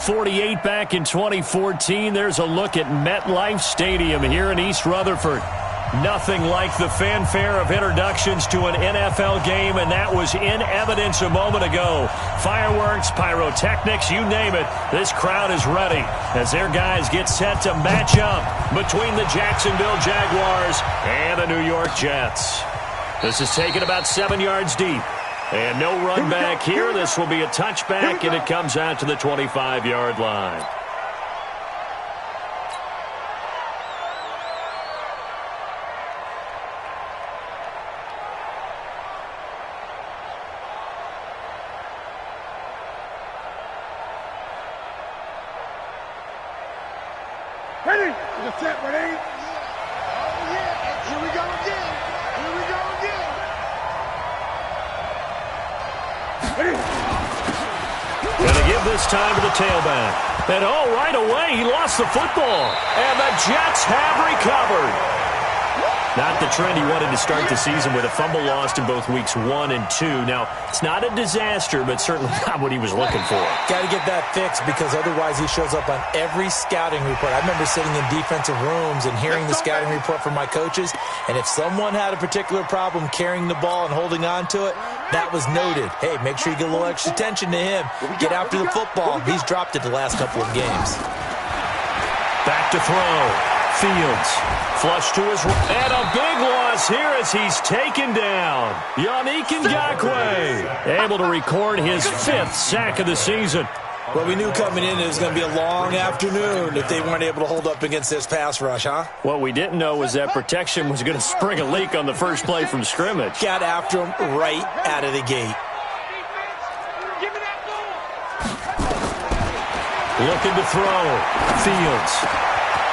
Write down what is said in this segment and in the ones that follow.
48 back in 2014. There's a look at MetLife Stadium here in East Rutherford. Nothing like the fanfare of introductions to an NFL game, and that was in evidence a moment ago. Fireworks, pyrotechnics, you name it. This crowd is ready as their guys get set to match up between the Jacksonville Jaguars and the New York Jets. This is taken about 7 yards deep. And no run back here. This will be a touchback, and it comes out to the 25-yard line. Ready? That's it, ready? Oh, yeah. Here we go again. Here we go again. Ready? Going to give this time to the tailback. And, oh, right away, he lost the football. And the Jets have recovered. Not the trend he wanted to start the season with a fumble lost in both weeks 1 and 2. Now, it's not a disaster, but certainly not what he was looking for. Got to get that fixed because otherwise he shows up on every scouting report. I remember sitting in defensive rooms and hearing the scouting report from my coaches, and if someone had a particular problem carrying the ball and holding on to it, that was noted. Hey, make sure you get a little extra attention to him. Get after the football. He's dropped it the last couple of games. Back to throw. Fields, flush to his right, and a big loss here as he's taken down. Yannick Ngakoue, able to record his 5th sack of the season. Well, we knew coming in it was going to be a long afternoon if they weren't able to hold up against this pass rush, huh? What we didn't know was that protection was going to spring a leak on the first play from scrimmage. Got after him right out of the gate. Looking to throw. Fields.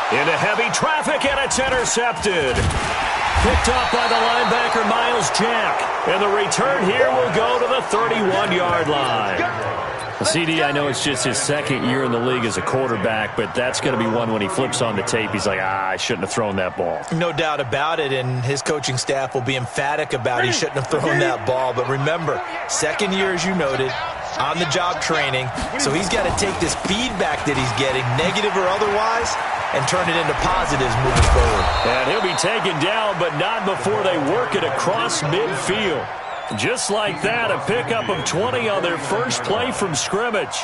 Into heavy traffic, and it's intercepted. Picked up by the linebacker, Miles Jack. And the return here will go to the 31-yard line. CD, I know it's just his 2nd year in the league as a quarterback, but that's going to be one when he flips on the tape. He's like, I shouldn't have thrown that ball. No doubt about it, and his coaching staff will be emphatic about he shouldn't have thrown that ball. But remember, 2nd year, as you noted, on-the-job training, so he's got to take this feedback that he's getting, negative or otherwise, and turn it into positives moving forward. And he'll be taken down, but not before they work it across midfield. Just like that, a pickup of 20 on their first play from scrimmage.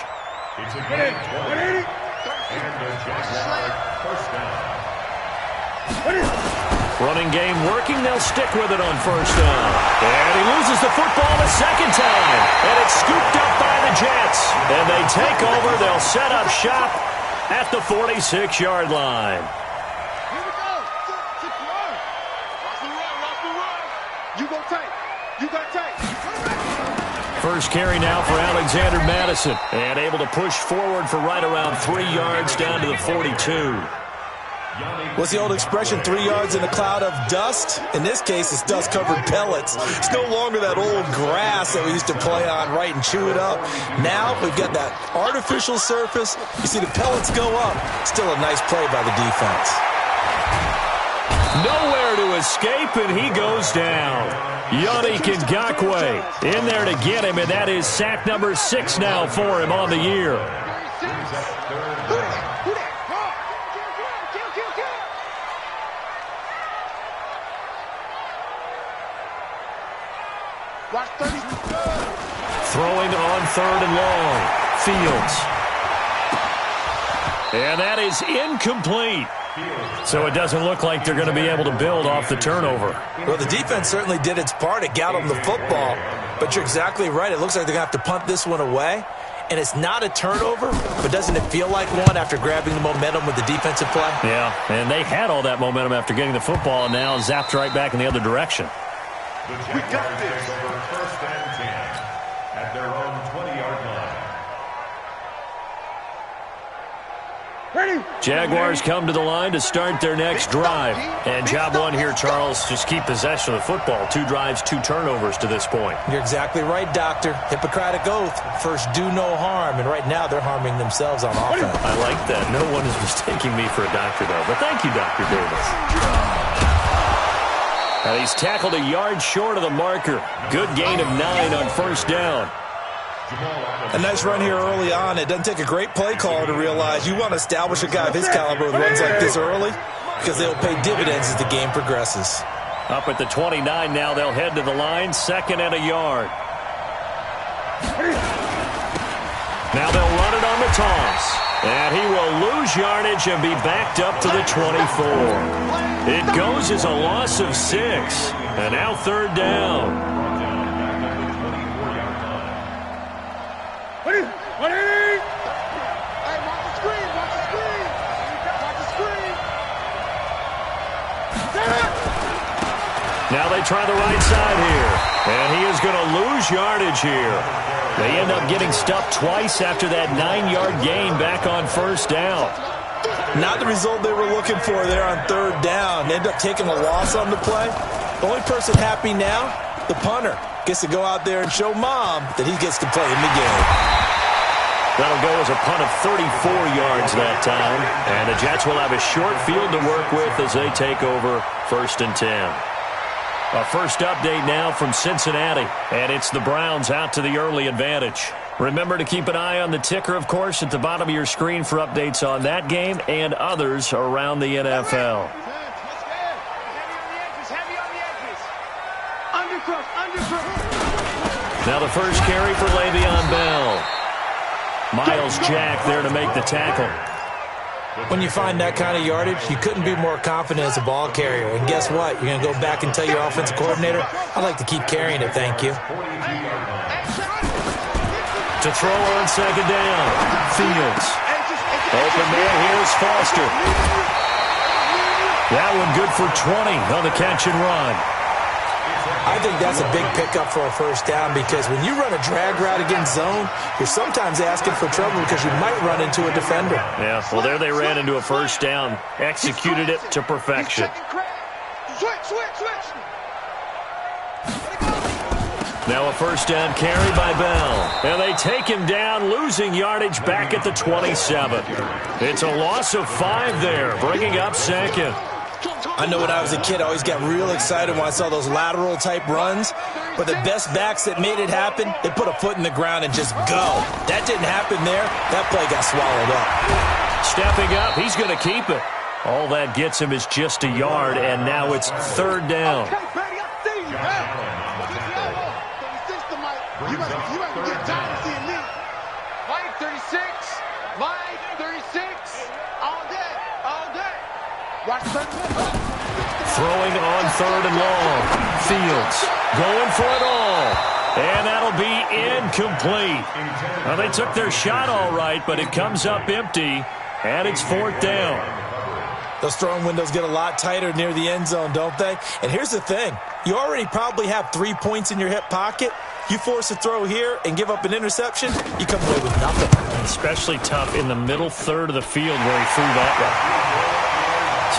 Running game working. They'll stick with it on first down. And he loses the football the second time. And it's scooped up by the Jets. And they take over. They'll set up shop at the 46-yard line. Here we go. Rock the run. You go tight. You got tight. First carry now for Alexander Madison. And able to push forward for right around 3 yards down to the 42. What's the old expression, 3 yards in a cloud of dust? In this case, it's dust-covered pellets. It's no longer that old grass that we used to play on, right, and chew it up. Now we've got that artificial surface. You see the pellets go up. Still a nice play by the defense. Nowhere to escape, and he goes down. Yannick Ngakoue in there to get him, and that is sack number 6 now for him on the year. Throwing on 3rd and long. Fields. And that is incomplete. So it doesn't look like they're going to be able to build off the turnover. Well, the defense certainly did its part. It got them the football. But you're exactly right. It looks like they're going to have to punt this one away. And it's not a turnover, but doesn't it feel like one after grabbing the momentum with the defensive play? Yeah, and they had all that momentum after getting the football and now zapped right back in the other direction. We got this. Over 1st and 10 at their own 20-yard line. Ready? Jaguars come to the line to start their next drive. And job one here, Charles, just keep possession of the football. 2 drives, 2 turnovers to this point. You're exactly right, Doctor. Hippocratic oath. First, do no harm. And right now, they're harming themselves on offense. I like that. No one is mistaking me for a doctor, though. But thank you, Dr. Davis. Now he's tackled a yard short of the marker. Good gain of 9 on first down. A nice run here early on. It doesn't take a great play caller to realize you want to establish a guy of his caliber with runs like this early because they'll pay dividends as the game progresses. Up at the 29 now, they'll head to the line, 2nd and a yard. Now they'll run it on the toss. And he will lose yardage and be backed up to the 24. It goes as a loss of 6. And now 3rd down. Now they try the right side here. And he is going to lose yardage here. They end up getting stuffed twice after that 9-yard gain back on 1st down. Not the result they were looking for there on 3rd down. They end up taking a loss on the play. The only person happy now, the punter, gets to go out there and show Mom that he gets to play in the game. That'll go as a punt of 34 yards that time. And the Jets will have a short field to work with as they take over 1st and 10. A first update now from Cincinnati, and it's the Browns out to the early advantage. Remember to keep an eye on the ticker, of course, at the bottom of your screen for updates on that game and others around the NFL. Now the first carry for Le'Veon Bell. Miles Jack there to make the tackle. When you find that kind of yardage, you couldn't be more confident as a ball carrier. And guess what? You're going to go back and tell your offensive coordinator, I'd like to keep carrying it, thank you. To throw on 2nd down. Fields. Open man, here's Foster. That one good for 20 on the catch and run. I think that's a big pickup for a 1st down because when you run a drag route against zone, you're sometimes asking for trouble because you might run into a defender. Yeah, well, there they ran into a 1st down. Executed it to perfection. Now a 1st down carry by Bell. And they take him down, losing yardage back at the 27. It's a loss of 5 there, bringing up 2nd. I know when I was a kid, I always got real excited when I saw those lateral-type runs. But the best backs that made it happen, they put a foot in the ground and just go. That didn't happen there. That play got swallowed up. Stepping up, he's going to keep it. All that gets him is just a yard, and now it's 3rd down. You might get tired of seeing me. Mike 36. Mike 36. All day. All day. Watch that. Throwing on 3rd and long. Fields going for it all. And that'll be incomplete. Well, they took their shot all right, but it comes up empty, and it's 4th down. Those throwing windows get a lot tighter near the end zone, don't they? And here's the thing. You already probably have 3 points in your hip pocket. You force a throw here and give up an interception, you come away with nothing. Especially tough in the middle third of the field where he threw that one.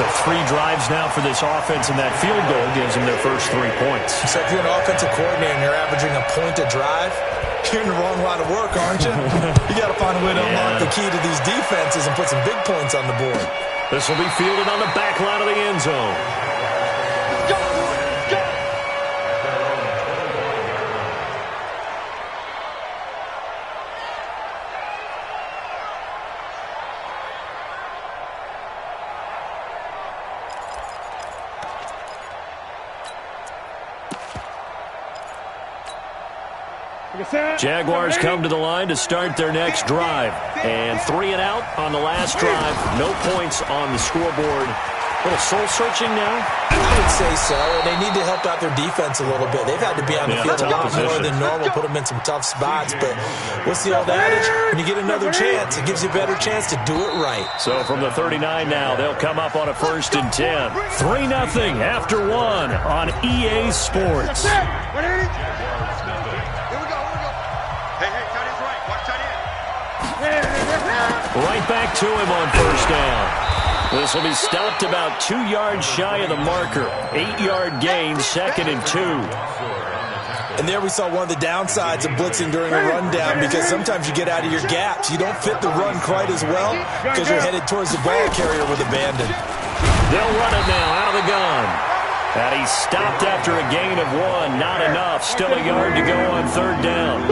So 3 drives now for this offense, and that field goal gives them their first 3 points. So if you're an offensive coordinator and you're averaging a point a drive, you're in the wrong line of work, aren't you? You got to find a way to unlock the key to these defenses and put some big points on the board. This will be fielded on the back line of the end zone. Jaguars come to the line to start their next drive. And 3 and out on the last drive. No points on the scoreboard. A little soul-searching now? I would say so. They need to help out their defense a little bit. They've had to be on the field a lot more than normal, put them in some tough spots. But what's the old adage? When you get another chance, it gives you a better chance to do it right. So from the 39 now, they'll come up on a 1st and 10. 3-0 after 1 on EA Sports. Right back to him on 1st down. This will be stopped about 2 yards shy of the marker. 8-yard gain, 2nd and 2. And there we saw one of the downsides of blitzing during a rundown because sometimes you get out of your gaps. You don't fit the run quite as well because you're headed towards the ball carrier with abandon. They'll run it now out of the gun. And he stopped after a gain of 1. Not enough. Still a yard to go on 3rd down.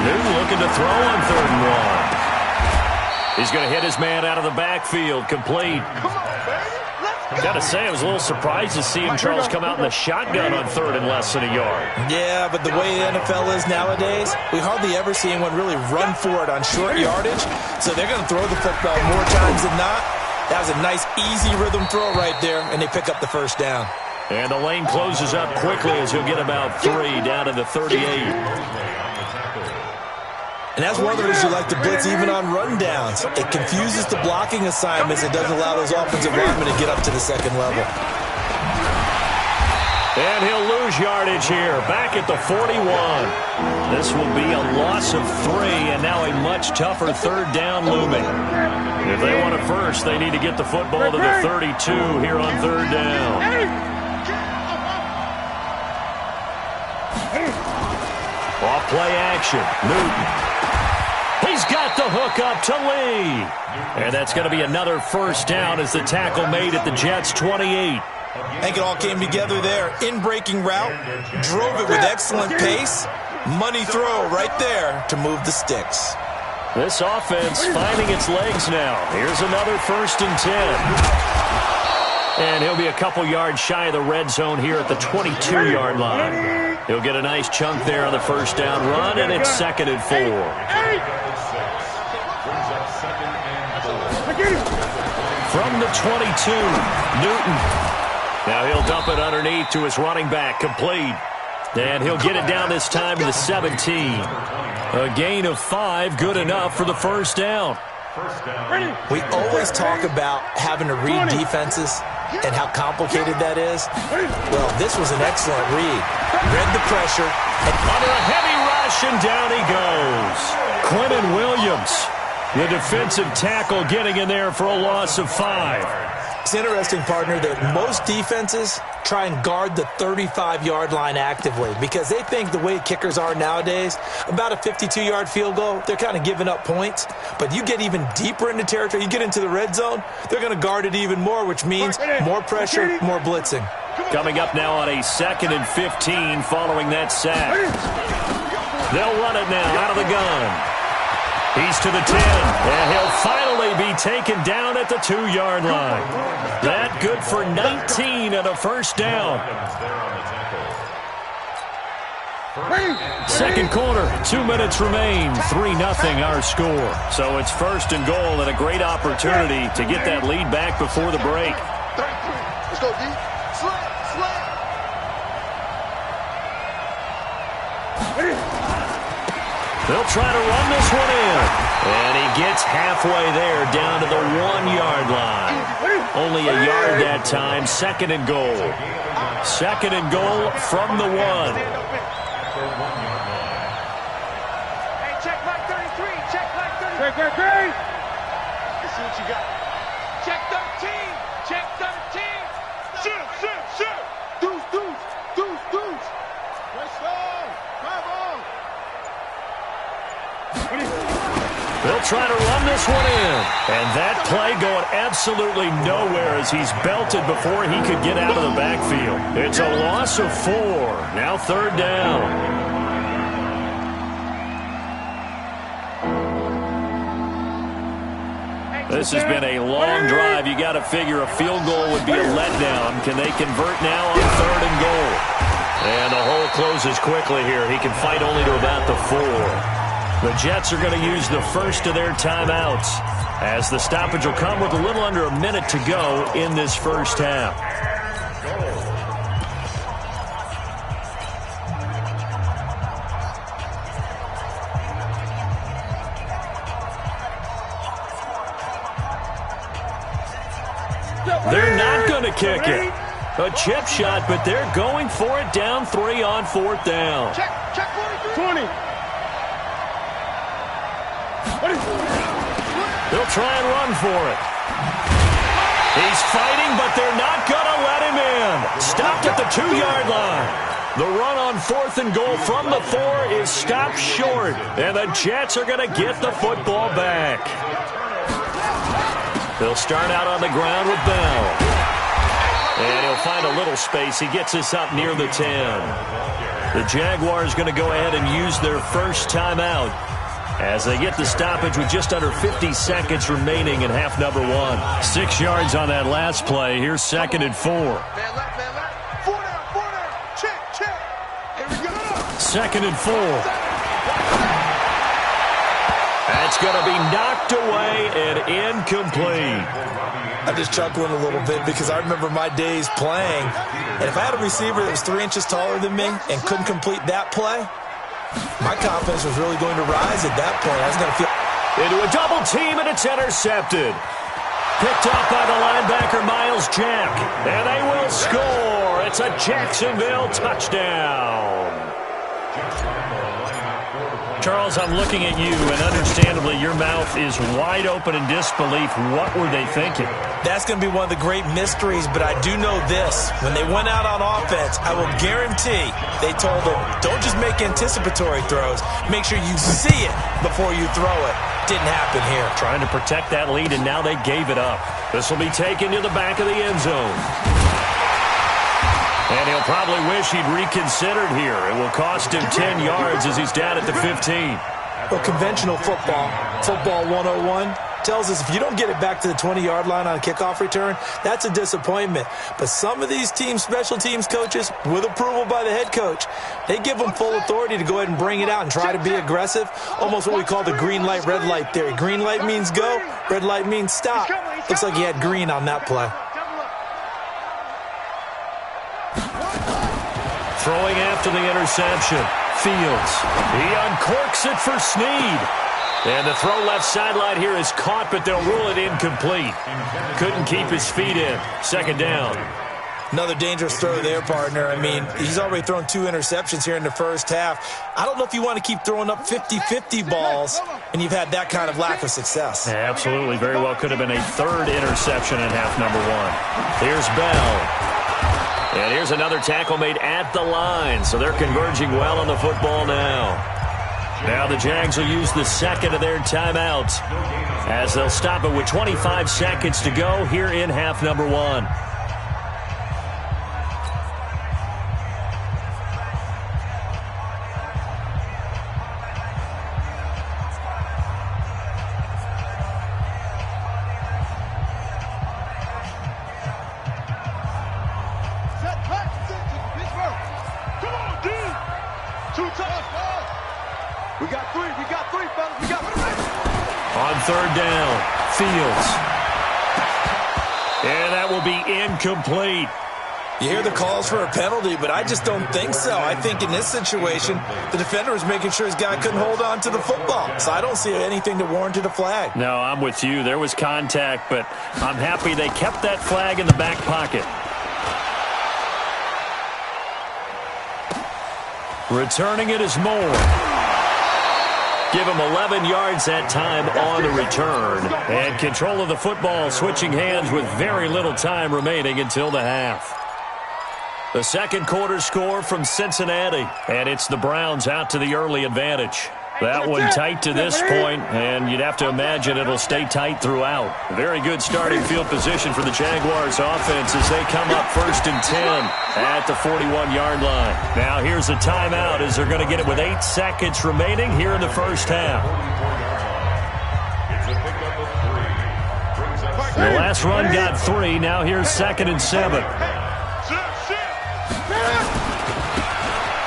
Newton looking to throw on 3rd and 1. He's going to hit his man out of the backfield. Complete. Got to say, I was a little surprised to see him, Charles, come out in the shotgun on 3rd and less than a yard. Yeah, but the way the NFL is nowadays, we hardly ever see anyone really run for it on short yardage. So they're going to throw the football more times than not. That was a nice, easy rhythm throw right there, and they pick up the first down. And the lane closes up quickly as he'll get about 3 down to the 38. And that's one of the reasons you like to blitz even on rundowns. It confuses the blocking assignments. It doesn't allow those offensive linemen to get up to the second level. And he'll lose yardage here, back at the 41. This will be a loss of 3, and now a much tougher 3rd down looming. If they want it first, they need to get the football to the 32 here on 3rd down. Off play action, Newton. He's got the hook up to Lee. And that's going to be another first down as the tackle made at the Jets' 28. I think it all came together there. In-breaking route, drove it with excellent pace. Money throw right there to move the sticks. This offense finding its legs now. Here's another 1st and 10. And he'll be a couple yards shy of the red zone here at the 22-yard line. He'll get a nice chunk there on the first down run, and it's 2nd and 4. From the 22, Newton. Now he'll dump it underneath to his running back, complete. And he'll get it down this time to the 17. A gain of 5, good enough for the first down. We always talk about having to read defenses and how complicated that is. Well, this was an excellent read. Read the pressure. And under a heavy rush, and down he goes. Quentin Williams, the defensive tackle, getting in there for a loss of 5. It's interesting, partner, that most defenses try and guard the 35-yard line actively because they think the way kickers are nowadays, about a 52-yard field goal, they're kind of giving up points. But you get even deeper into territory, you get into the red zone, they're going to guard it even more, which means more pressure, more blitzing. Coming up now on a 2nd and 15 following that sack. They'll run it now out of the gun. He's to the 10, and he'll finally be taken down at the 2-yard line. That good for 19 and a first down. Second quarter, 2 minutes remain, 3-0 our score. So it's 1st and goal and a great opportunity to get that lead back before the break. 33. Let's go, D. Slant, slant. They'll try to run this one in. And he gets halfway there down to the 1-yard line. Only a yard that time. 2nd and goal. 2nd and goal from the 1. Hey, check line 33. Check line 33. Check, check, check. Let's see what you got. Check 13. Check 13. Shoot, shoot, shoot. Deuce, deuce, deuce, deuce. Let's go. Come on. They'll try to run this one in. And that play going absolutely nowhere as he's belted before he could get out of the backfield. It's a loss of 4. Now 3rd down. This has been a long drive. You got to figure a field goal would be a letdown. Can they convert now on 3rd and goal? And the hole closes quickly here. He can fight only to about the 4. The Jets are going to use the first of their timeouts as the stoppage will come with a little under a minute to go in this first half. They're not going to kick it. A chip shot, but they're going for it down 3 on 4th down. Check 43. 20. They'll try and run for it. He's fighting, but they're not going to let him in. Stopped at the 2-yard line. The run on 4th and goal from the 4 is stopped short, and the Jets are going to get the football back. They'll start out on the ground with Bell. And he'll find a little space. He gets us up near the 10. The Jaguars going to go ahead and use their first timeout as they get the stoppage with just under 50 seconds remaining in half number one. 6 yards on that last play. Here's 2nd and 4. Man left. 4 down. Check. Here we go. 2nd and 4. That's going to be knocked away and incomplete. I'm just chuckling a little bit because I remember my days playing, and if I had a receiver that was 3 inches taller than me and couldn't complete that play, my confidence was really going to rise at that point. I was going to feel... Into a double team, and it's intercepted. Picked up by the linebacker, Miles Jack. And they will score. It's a Jacksonville touchdown. Charles, I'm looking at you, and understandably, your mouth is wide open in disbelief. What were they thinking? That's going to be one of the great mysteries, but I do know this. When they went out on offense, I will guarantee they told them, don't just make anticipatory throws. Make sure you see it before you throw it. Didn't happen here. Trying to protect that lead, and now they gave it up. This will be taken to the back of the end zone. And he'll probably wish he'd reconsidered here. It will cost him 10 yards as he's down at the 15. Well, conventional football 101, tells us if you don't get it back to the 20-yard line on a kickoff return, that's a disappointment. But some of these team special teams coaches, with approval by the head coach, they give them full authority to go ahead and bring it out and try to be aggressive, almost what we call the green light, red light theory. Green light means go, red light means stop. Looks like he had green on that play. Throwing after the interception. Fields. He uncorks it for Snead. And the throw left sideline here is caught, but they'll rule it incomplete. Couldn't keep his feet in. 2nd down. Another dangerous throw there, partner. I mean, he's already thrown 2 interceptions here in the first half. I don't know if you want to keep throwing up 50-50 balls, and you've had that kind of lack of success. Yeah, absolutely. Very well could have been a 3rd interception in half number one. Here's Bell. And here's another tackle made at the line, so they're converging well on the football now. Now the Jags will use the 2nd of their timeouts as they'll stop it with 25 seconds to go here in half number one. On 3rd down, Fields. And that will be incomplete. You hear the calls for a penalty, but I just don't think so. I think in this situation, the defender was making sure his guy couldn't hold on to the football. So I don't see anything that warranted a flag. No, I'm with you. There was contact, but I'm happy they kept that flag in the back pocket. Returning it is Moore. Give him 11 yards that time on the return. And control of the football switching hands with very little time remaining until the half. The 2nd quarter score from Cincinnati. And it's the Browns out to the early advantage. That one tight to this point, and you'd have to imagine it'll stay tight throughout. Very good starting field position for the Jaguars offense as they come up 1st and 10 at the 41-yard line. Now here's a timeout as they're going to get it with 8 seconds remaining here in the first half. The last run got 3. Now here's 2nd and 7.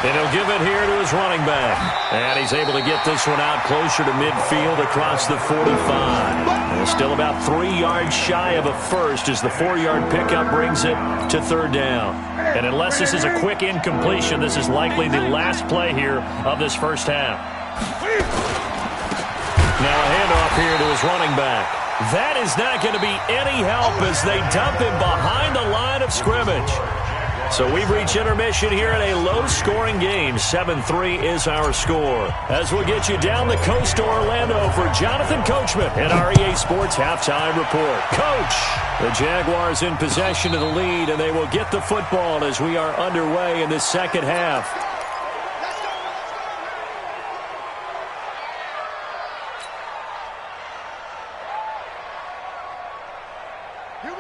And he'll give it here to his running back. And he's able to get this one out closer to midfield across the 45. And still about 3 yards shy of a first as the 4-yard pickup brings it to 3rd down. And unless this is a quick incompletion, this is likely the last play here of this first half. Now a handoff here to his running back. That is not going to be any help as they dump him behind the line of scrimmage. So we've reached intermission here in a low-scoring game. 7-3 is our score. As we'll get you down the coast to Orlando for Jonathan Coachman and our EA Sports Halftime Report. Coach, the Jaguars in possession of the lead, and they will get the football as we are underway in the second half.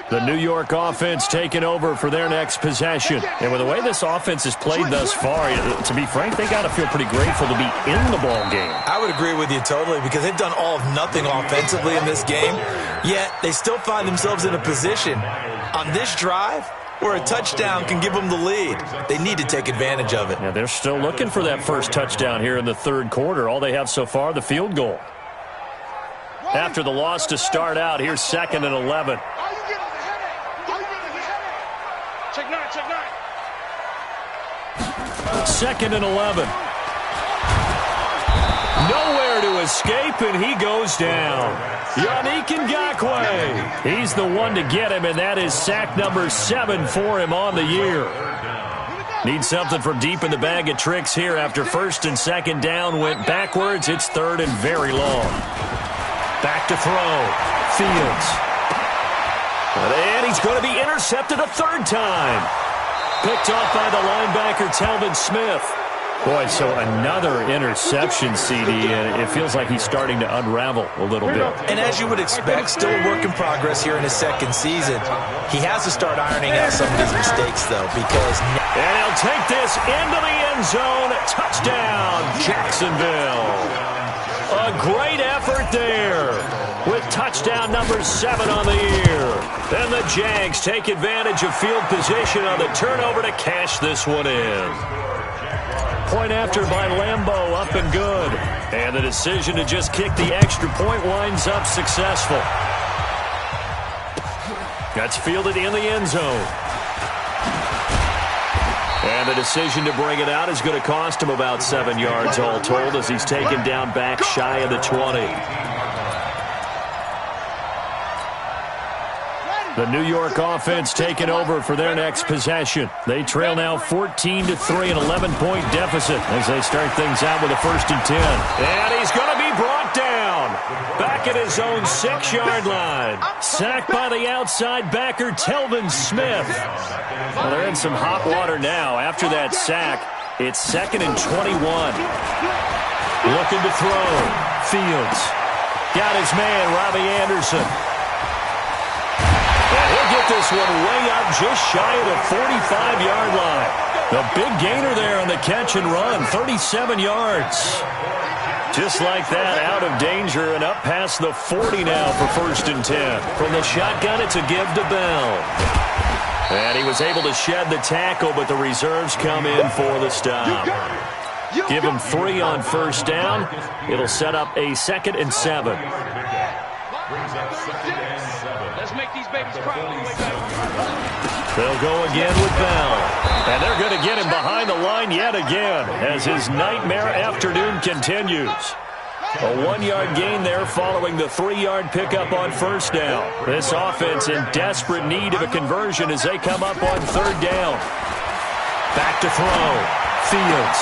The New York offense taking over for their next possession. And with the way this offense has played thus far, to be frank, they got to feel pretty grateful to be in the ball game. I would agree with you totally because they've done all of nothing offensively in this game, yet they still find themselves in a position on this drive where a touchdown can give them the lead. They need to take advantage of it. Yeah, they're still looking for that first touchdown here in the third quarter. All they have so far, the field goal. After the loss to start out, here's 2nd and 11. Check 9, check 9. 2nd and 11. Nowhere to escape, and he goes down. Yannick Ngakoue. He's the one to get him, and that is sack number 7 for him on the year. Need something from deep in the bag of tricks here after 1st and 2nd down went backwards. It's 3rd and very long. Back to throw. Fields. And he's going to be intercepted a 3rd time. Picked off by the linebacker, Telvin Smith. Boy, so another interception, CD, and it feels like he's starting to unravel a little bit. And as you would expect, still a work in progress here in his 2nd season. He has to start ironing out some of these mistakes, though, because... And he'll take this into the end zone. Touchdown, Jacksonville. A great effort there with touchdown number 7 on the year. And the Jags take advantage of field position on the turnover to cash this one in. Point after by Lambeau, up and good. And the decision to just kick the extra point winds up successful. That's fielded in the end zone. And the decision to bring it out is going to cost him about 7 yards all told as he's taken down back shy of the 20. The New York offense taking over for their next possession. They trail now 14-3, an 11-point deficit as they start things out with a 1st and 10. And he's going to be brought down back at his own 6-yard line. Sacked by the outside backer, Telvin Smith. Well, they're in some hot water now. After that sack, it's 2nd and 21. Looking to throw. Fields. Got his man, Robbie Anderson. And he'll get this one way up just shy of the 45-yard line. The big gainer there on the catch and run, 37 yards. Just like that, out of danger and up past the 40 now for 1st and 10. From the shotgun, it's a give to Bell. And he was able to shed the tackle, but the reserves come in for the stop. Give him 3 on 1st down. It'll set up a 2nd and 7. Let's make these babies cry on the way back. They'll go again with Bell. And they're going to get him behind the line yet again as his nightmare afternoon continues. A 1-yard gain there following the 3-yard pickup on 1st down. This offense in desperate need of a conversion as they come up on 3rd down. Back to throw. Fields.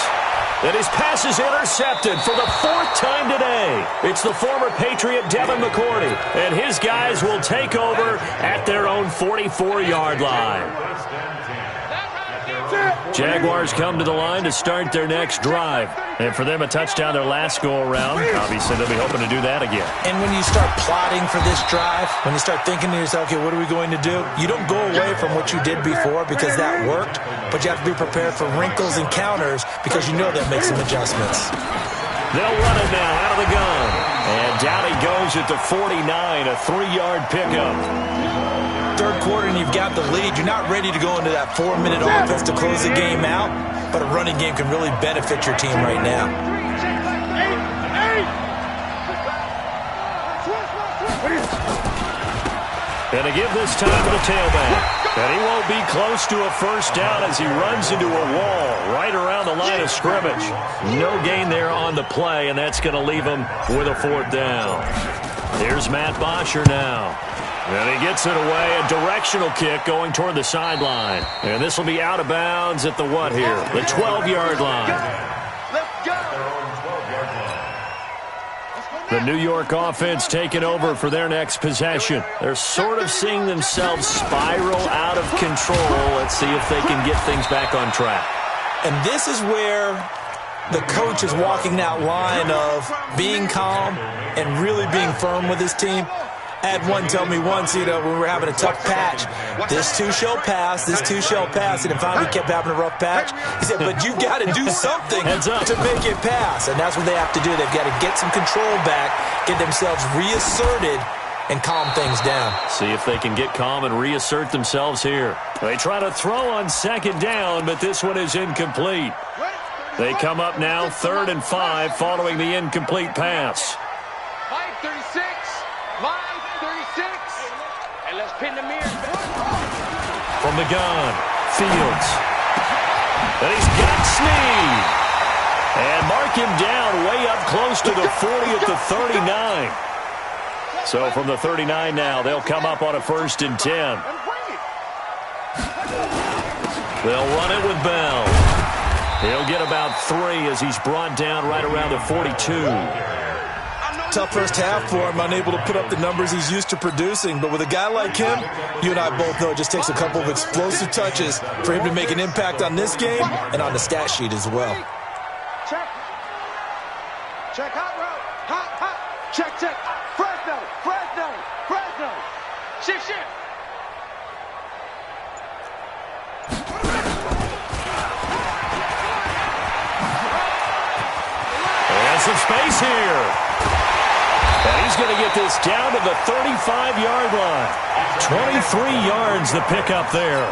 And his pass is intercepted for the 4th time today. It's the former Patriot Devin McCourty, and his guys will take over at their own 44-yard line. Jaguars come to the line to start their next drive. And for them, a touchdown their last go-around. Obviously, they'll be hoping to do that again. And when you start plotting for this drive, when you start thinking to yourself, okay, what are we going to do? You don't go away from what you did before because that worked, but you have to be prepared for wrinkles and counters because you know that makes some adjustments. They'll run it now out of the gun. And down he goes at the 49, a 3-yard pickup. 3rd quarter and you've got the lead. You're not ready to go into that 4-minute offense to close the game out, but a running game can really benefit your team right now. And to give this time to the tailback. And he won't be close to a 1st down as he runs into a wall right around the line of scrimmage. No gain there on the play, and that's going to leave him with a 4th down. Here's Matt Bosher now. And he gets it away, a directional kick going toward the sideline. And this will be out of bounds at the what here? The 12-yard line. The New York offense taking over for their next possession. They're sort of seeing themselves spiral out of control. Let's see if they can get things back on track. And this is where the coach is walking that line of being calm and really being firm with his team. I had one tell me once, when we were having a tough patch, this too shall pass, this too shall pass, and finally we kept having a rough patch. He said, but you got to do something to make it pass, and that's what they have to do. They've got to get some control back, get themselves reasserted, and calm things down. See if they can get calm and reassert themselves here. They try to throw on second down, but this one is incomplete. They come up now 3rd and 5 following the incomplete pass. Line 36. Line 36. And let's pin the mirror. From the gun, Fields. And he's got Snead. And mark him down way up close to the 40 at the 39. So from the 39 now, they'll come up on a 1st and 10. They'll run it with Bell. He'll get about 3 as he's brought down right around the 42. Tough first half for him, unable to put up the numbers he's used to producing. But with a guy like him, you and I both know it just takes a couple of explosive touches for him to make an impact on this game and on the stat sheet as well. Check. Check hot route. Hot. Check. Fresno. Shift. And some space here. And he's going to get this down to the 35-yard line. 23 yards the pickup there.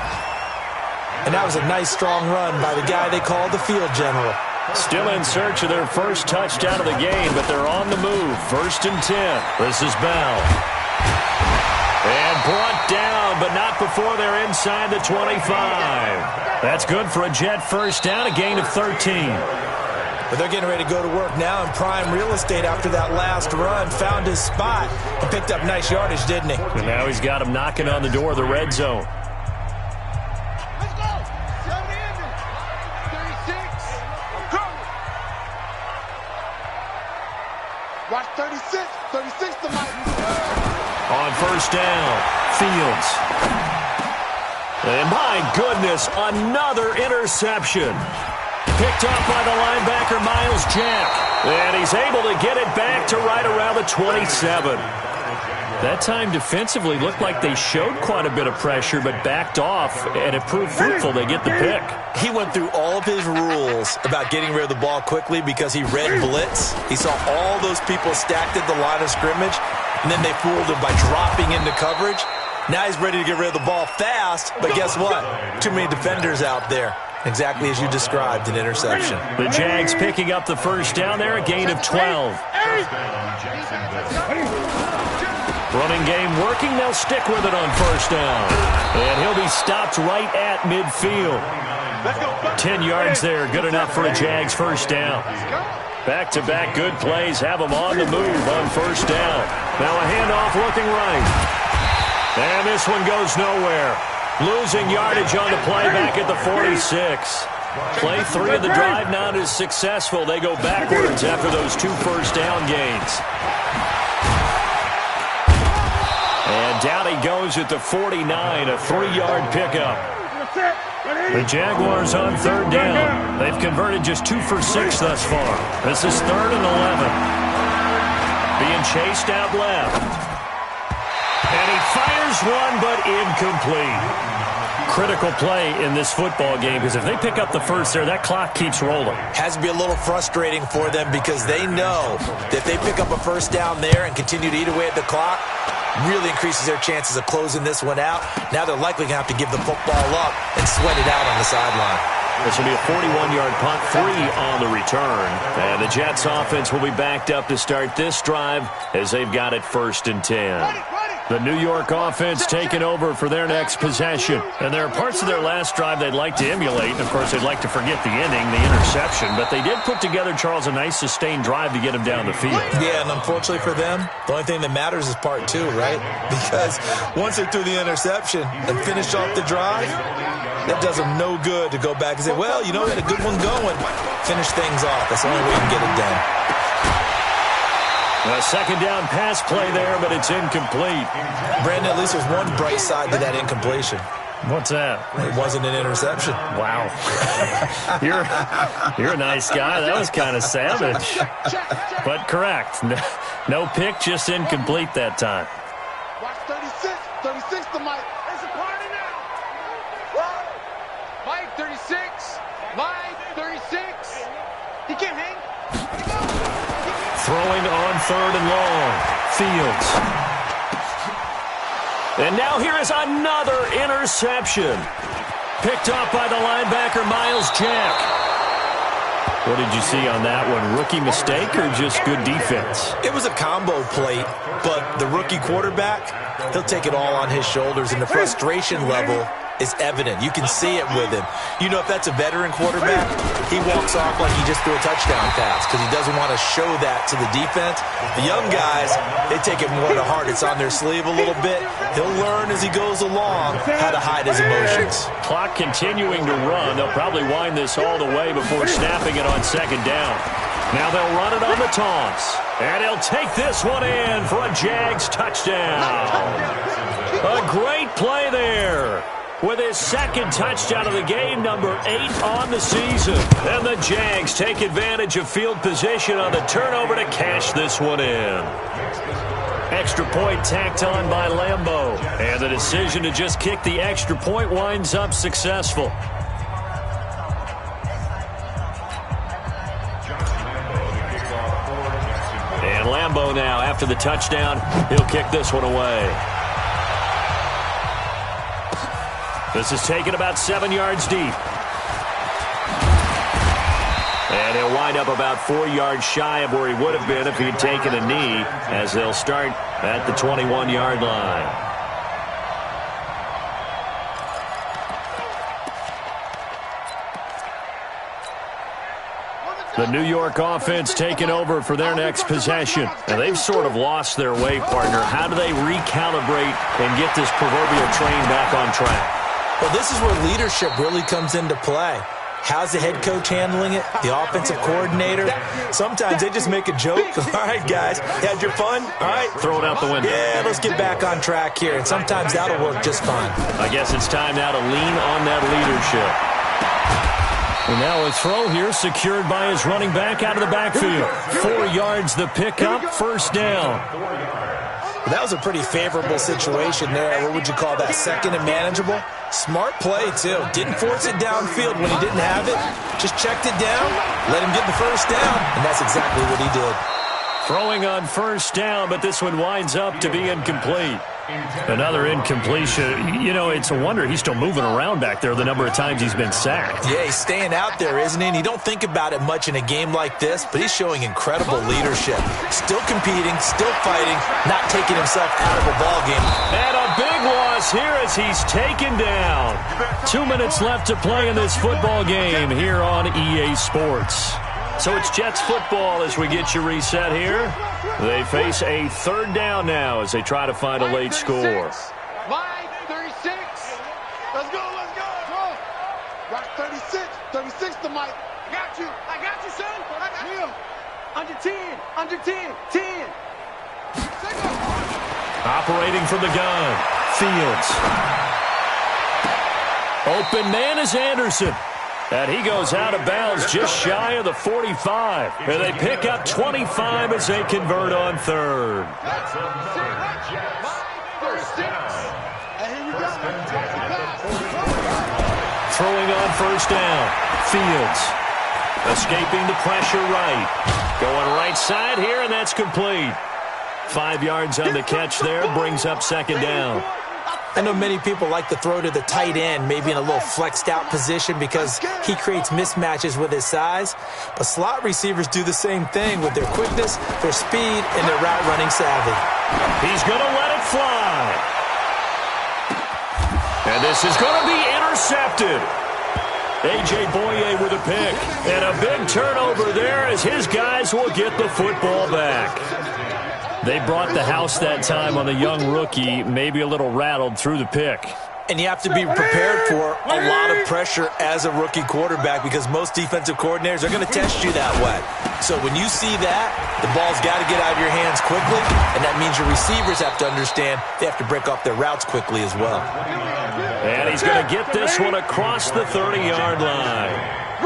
And that was a nice, strong run by the guy they call the field general. Still in search of their first touchdown of the game, but they're on the move. 1st and 10. This is Bell. And brought down, but not before they're inside the 25. That's good for a Jet first down, a gain of 13. But they're getting ready to go to work now in prime real estate after that last run. Found his spot and picked up nice yardage, didn't he? And now he's got him knocking on the door of the red zone. Let's go. 36. I'm coming. Watch 36. 36 to Mike. On 1st down, Fields. And my goodness, another interception. Picked off by the linebacker, Miles Jack. And he's able to get it back to right around the 27. That time defensively looked like they showed quite a bit of pressure, but backed off, and it proved fruitful. They get the pick. He went through all of his rules about getting rid of the ball quickly because he read blitz. He saw all those people stacked at the line of scrimmage, and then they fooled him by dropping into coverage. Now he's ready to get rid of the ball fast, but guess what? Too many defenders out there. Exactly as you described, an interception. The Jags picking up the first down there, a gain of 12. Running game working, they'll stick with it on 1st down. And he'll be stopped right at midfield. 10 yards there, good enough for a Jags first down. Back-to-back good plays have them on the move on 1st down. Now a handoff looking right. And this one goes nowhere. Losing yardage on the play back at the 46. Play 3 of the drive not as successful. They go backwards after those 2 first down gains. And down he goes at the 49, a 3-yard pickup. The Jaguars on 3rd down. They've converted just 2 for 6 thus far. This is 3rd and 11. Being chased out left. And he fires one, but incomplete. Critical play in this football game, because if they pick up the first there, that clock keeps rolling. Has to be a little frustrating for them because they know that if they pick up a first down there and continue to eat away at the clock, really increases their chances of closing this one out. Now they're likely going to have to give the football up and sweat it out on the sideline. This will be a 41-yard punt, 3 on the return. And the Jets offense will be backed up to start this drive as they've got it 1st and 10. The New York offense taking over for their next possession. And there are parts of their last drive they'd like to emulate. And, of course, they'd like to forget the ending, the interception. But they did put together, Charles, a nice sustained drive to get him down the field. Yeah, and unfortunately for them, the only thing that matters is part 2, right? Because once they threw the interception and finished off the drive, that does them no good to go back and say, well, you know, we had a good one going. Finish things off. That's the only way you can get it done. A second down pass play there, but it's incomplete. Brandon, at least there's one bright side to that incompletion. What's that? It wasn't an interception. Wow. You're a nice guy. That was kind of savage. But correct. No pick, just incomplete that time. 36 to Mike. It's a party now. Mike 36. Mike 36. He can't hang. Throwing on 3rd and long. Fields. And now here is another interception. Picked off by the linebacker, Miles Jack. What did you see on that one? Rookie mistake or just good defense? It was a combo plate, but the rookie quarterback, he'll take it all on his shoulders, and the frustration level is evident. You can see it with him. You know, if that's a veteran quarterback, he walks off like he just threw a touchdown pass because he doesn't want to show that to the defense. The young guys, they take it more to heart. It's on their sleeve a little bit. He'll learn as he goes along how to hide his emotions. Clock continuing to run. They'll probably wind this all the way before snapping it on 2nd down. Now they'll run it on the taunts. And he'll take this one in for a Jags touchdown. A great play there. With his 2nd touchdown of the game, number 8 on the season. And the Jags take advantage of field position on the turnover to cash this one in. Extra point tacked on by Lambeau. And the decision to just kick the extra point winds up successful. And Lambeau now, after the touchdown, he'll kick this one away. This is taken about 7 yards deep. And he'll wind up about 4 yards shy of where he would have been if he'd taken a knee, as they'll start at the 21-yard line. The New York offense taking over for their next possession. And they've sort of lost their way, partner. How do they recalibrate and get this proverbial train back on track? Well, this is where leadership really comes into play. How's the head coach handling it? The offensive coordinator? Sometimes they just make a joke. All right, guys, you had your fun? All right. Throw it out the window. Yeah, let's get back on track here. And sometimes that'll work just fine. I guess it's time now to lean on that leadership. And now a throw here secured by his running back out of the backfield. 4 yards the pickup, 1st down. Well, that was a pretty favorable situation there. What would you call that? 2nd and manageable? Smart play, too. Didn't force it downfield when he didn't have it. Just checked it down, let him get the 1st down, and that's exactly what he did. Throwing on 1st down, but this one winds up to be incomplete. Another incompletion. You know, it's a wonder he's still moving around back there the number of times he's been sacked. Yeah, he's staying out there, isn't he? And you don't think about it much in a game like this, but he's showing incredible leadership. Still competing, still fighting, not taking himself out of a ball game. And a big loss here as he's taken down. 2 minutes left to play in this football game here on EA Sports. So it's Jets football as we get you reset here. They face a 3rd down now as they try to find a late score. Mike 36. Let's go, let's go. Rock 36. 36 to Mike. I got you, son. I got you. Under 10. Under 10. 10. Operating from the gun. Fields. Open man is Anderson. And he goes out of bounds just shy of the 45. And they pick up 25 as they convert on 3rd. Throwing on 1st down. Fields. Escaping the pressure right. Going right side here, and that's complete. 5 yards on the catch there. Brings up 2nd down. I know many people like to throw to the tight end, maybe in a little flexed out position because he creates mismatches with his size. But slot receivers do the same thing with their quickness, their speed, and their route running savvy. He's going to let it fly. And this is going to be intercepted. A.J. Boye with a pick. And a big turnover there as his guys will get the football back. They brought the house that time on the young rookie, maybe a little rattled through the pick. And you have to be prepared for a lot of pressure as a rookie quarterback because most defensive coordinators are going to test you that way. So when you see that, the ball's got to get out of your hands quickly, and that means your receivers have to understand they have to break off their routes quickly as well. And he's going to get this one across the 30-yard line.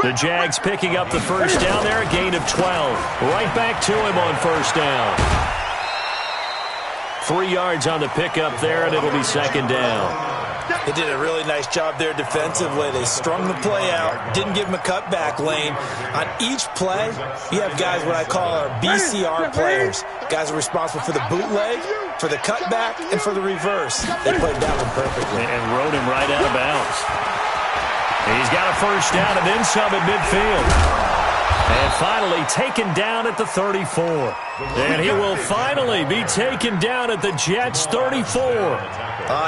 The Jags picking up the 1st down there, a gain of 12. Right back to him on 1st down. 3 yards on the pickup there, and it'll be second down. They did a really nice job there defensively. They strung the play out, didn't give them a cutback lane. On each play, you have guys what I call our BCR players. Guys are responsible for the bootleg, for the cutback, and for the reverse. They played that one perfectly. And rode him right out of bounds. He's got a first down and then some at midfield. And finally taken down at the 34. And he will finally be taken down at the Jets' 34.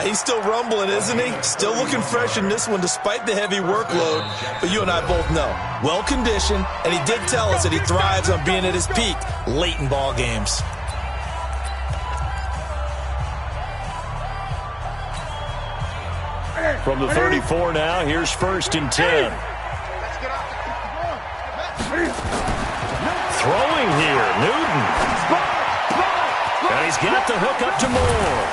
He's still rumbling, isn't he? Still looking fresh in this one despite the heavy workload. But you and I both know, well-conditioned, and he did tell us that he thrives on being at his peak late in ball games. From the 34 now, here's 1st and 10. Throwing here, Newton. And he's got the hook up to Moore.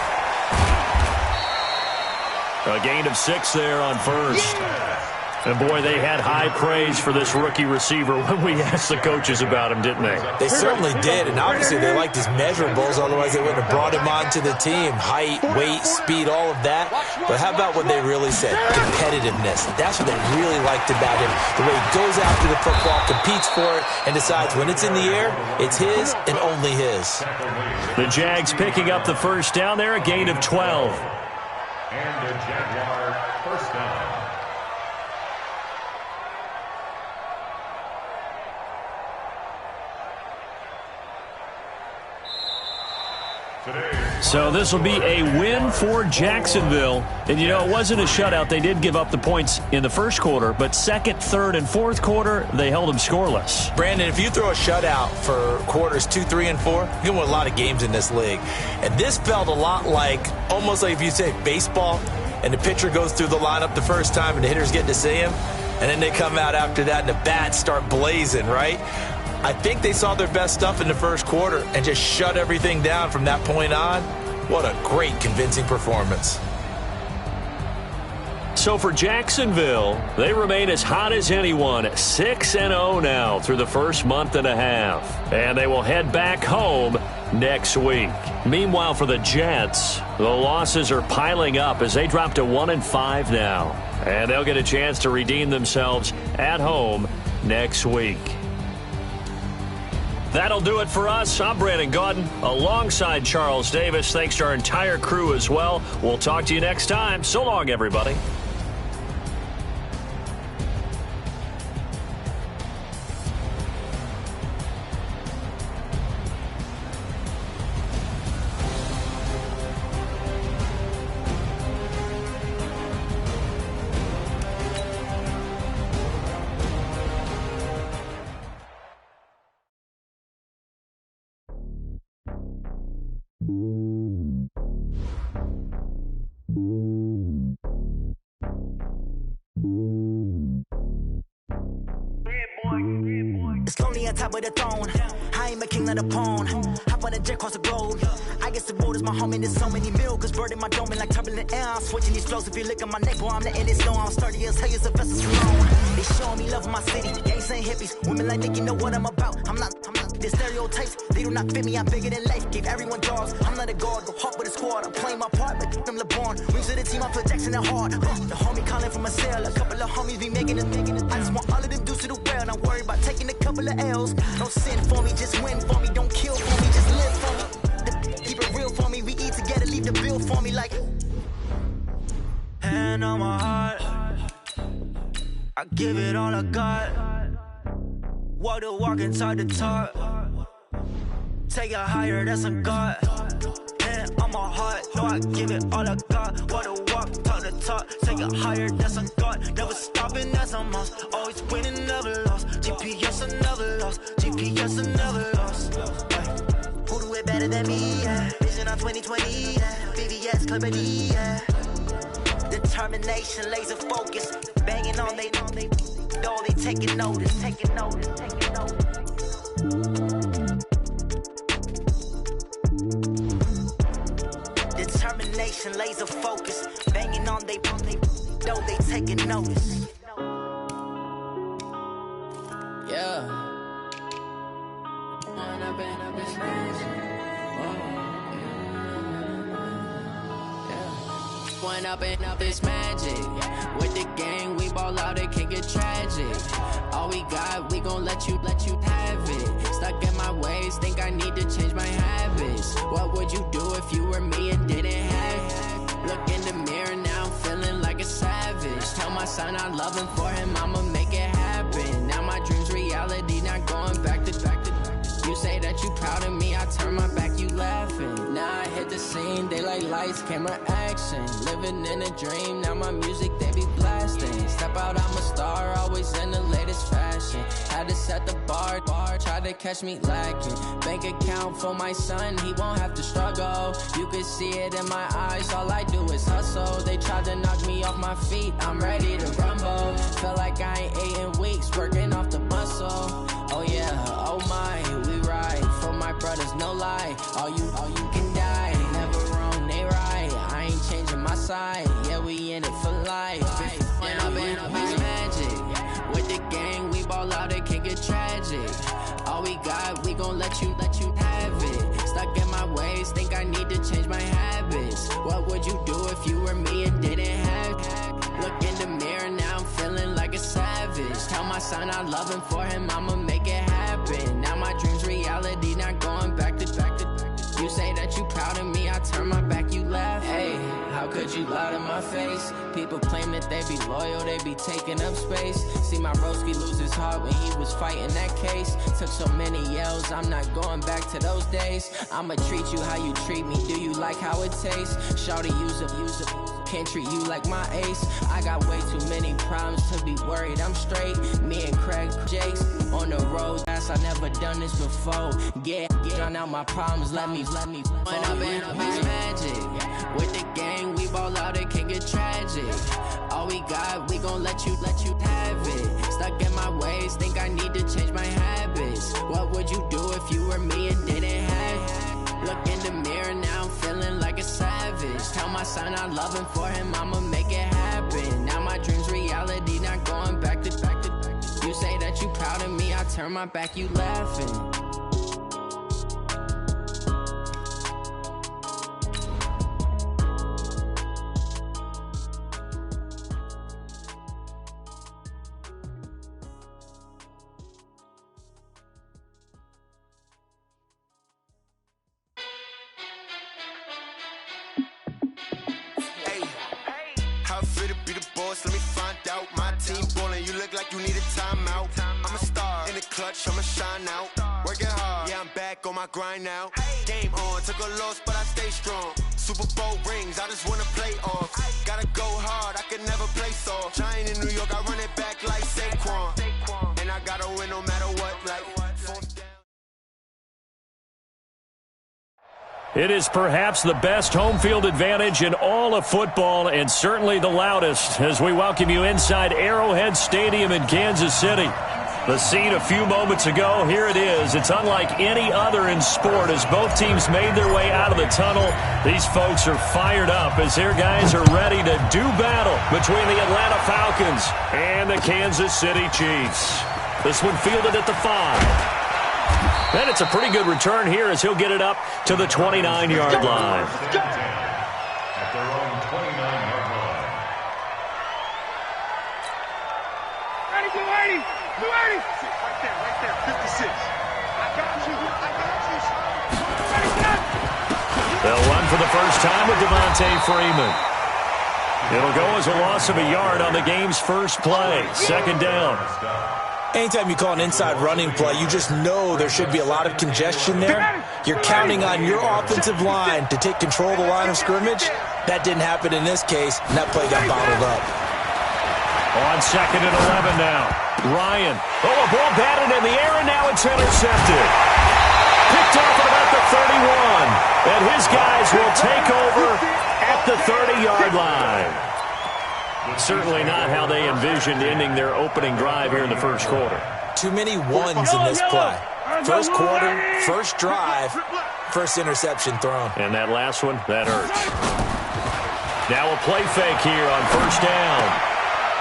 A gain of 6 there on first. And, boy, they had high praise for this rookie receiver when we asked the coaches about him, didn't they? They certainly did, and obviously they liked his measurables, otherwise they wouldn't have brought him onto the team. Height, weight, speed, all of that. But how about what they really said? Competitiveness. That's what they really liked about him. The way he goes after the football, competes for it, and decides when it's in the air, it's his and only his. The Jags picking up the first down there, a gain of 12. And the Jaguar first down. So this will be a win for Jacksonville. And, you know, it wasn't a shutout. They did give up the points in the first quarter, but second, third, and fourth quarter, they held them scoreless. Brandon, if you throw a shutout for quarters 2, 3, and 4, you can win a lot of games in this league. And this felt a lot like, almost like if you say baseball, and the pitcher goes through the lineup the first time and the hitters get to see him, and then they come out after that and the bats start blazing, right? I think they saw their best stuff in the first quarter and just shut everything down from that point on. What a great, convincing performance. So for Jacksonville, they remain as hot as anyone, 6-0 now through the first month and a half. And they will head back home next week. Meanwhile, for the Jets, the losses are piling up as they drop to 1-5 now. And they'll get a chance to redeem themselves at home next week. That'll do it for us. I'm Brandon Gaudin alongside Charles Davis. Thanks to our entire crew as well. We'll talk to you next time. So long, everybody. It's lonely on top of the throne. I ain't a king of the pawn. Hop on a jet across the globe. I guess the road is my home and there's so many milk. Bird in my dome and like turbulent air. I'm switching these flows. If you look at my neck, boy, I'm letting it snow. I'm sturdy as hell, as the vessels flown. They showing me love in my city. Gangs and hippies. Women like Nick, you know what I'm about. I'm not the stereotypes. They do not fit me. I'm bigger than life. Gave everyone jobs. I'm not a guard. Go hard with a squad. I'm playing my part, but them LeBron. Wings of the team, I'm Jackson and hard. The homie calling from a cell. A couple of homies be making it. I just want all of them dudes to the well. Not worry about taking a couple of L's. Don't sin for me, just win for me. Don't kill for me, just live for me. Keep it real for me. We eat together, leave the bill for me like. Hand on my heart, I give it all I got. Walk the walk inside the talk. Take it higher, that's a God. Hand on my heart, no, I give it all I got. Walk the walk, talk the talk. Take it higher, that's a God. Never stopping, that's a must. Always winning, never lost. GPS, I never lost. GPS, I never lost. Who do it better than me? Yeah. Vision on 2020. Yeah. VVS, Clarity. Yeah. Determination, laser focus. Banging on they know they taking notice. Taking notice. Taking notice. Determination, laser focus. Banging on they know they taking notice. Yeah. One up and up is magic. With the gang, we ball out, it can get tragic. All we got, we gon' let you have it. Stuck in my ways, think I need to change my habits. What would you do if you were me and didn't have it? Look in the mirror now, I'm feeling like a savage. Tell my son I love him, for him I'ma make it happen. Now my dream's reality, not going back to. You say that you proud of me, I turn my back, you laughing. Now I hit the scene, they like lights, camera, action. Living in a dream, now my music, they be blasting. Step out, I'm a star, always in the latest fashion. Had to set the bar, try to catch me lacking. Bank account for my son, he won't have to struggle. You can see it in my eyes, all I do is hustle. They tried to knock me off my feet, I'm ready to rumble. Feel like I ain't ate in weeks, working off the muscle. Oh yeah, oh my, we ride for my brothers, no lie. All you can die, never wrong, they right. I ain't changing my side, yeah, we in it for life. When up is magic. With the gang, we ball out, it can get tragic. All we got, we gon' let you have it. Stuck in my ways, think I need to change my habits. What would you do if you were me and didn't have it? Look in the mirror, now I'm feeling like a savage. Tell my son I love him, for him I'ma make it happen. Now my dream's reality, not going back to. You say that you proud of me, I turn my back, you laugh. Hey, how could you lie to my face? People claim that they be loyal, they be taking up space. See my broski lose his heart when he was fighting that case. Took so many yells, I'm not going back to those days. I'ma treat you how you treat me, do you like how it tastes? Shawty, use up, can't treat you like my ace. I got way too many problems to be worried, I'm straight. Me and Craig Jakes on the road, I never done this before. Get drown out my problems, let me When up is magic. With the gang, we ball out, it can get tragic. All we got, we gon' let you have it. Stuck in my ways, think I need to change my habits. What would you do if you were me and didn't have it? Look in the mirror, now I'm feeling like a savage. Tell my son I love him, for him I'ma make it happen. Now my dream's reality, not going back to. You say that you proud of me, I turn my back, you laughing. I'ma shine out, working hard, yeah, I'm back on my grind now. Game on, took a loss, but I stay strong. Super Bowl rings, I just wanna play off. Gotta go hard, I can never play soft. Giant in New York, I run it back like Saquon. And I gotta win no matter what, like fourth down. It is perhaps the best home field advantage in all of football, and certainly the loudest, as we welcome you inside Arrowhead Stadium in Kansas City. The scene a few moments ago, here it is. It's unlike any other in sport as both teams made their way out of the tunnel. These folks are fired up as their guys are ready to do battle between the Atlanta Falcons and the Kansas City Chiefs. This one fielded at the 5. And it's a pretty good return here as he'll get it up to the 29-yard line. At their own 29-yard line. Ready, 280. Right there, 56. I got you. They'll run for the first time with Devontae Freeman. It'll go as a loss of a yard on the game's first play. Second down. Anytime you call an inside running play, you just know there should be a lot of congestion there. You're counting on your offensive line to take control of the line of scrimmage. That didn't happen in this case, and that play got bottled up. On 2nd and 11 now. Ryan. Oh, a ball batted in the air, and now it's intercepted. Picked off at about the 31. And his guys will take over at the 30-yard line. Certainly not how they envisioned ending their opening drive here in the first quarter. Too many ones in this play. First quarter, first drive, first interception thrown. And that last one, that hurts. Now a play fake here on first down.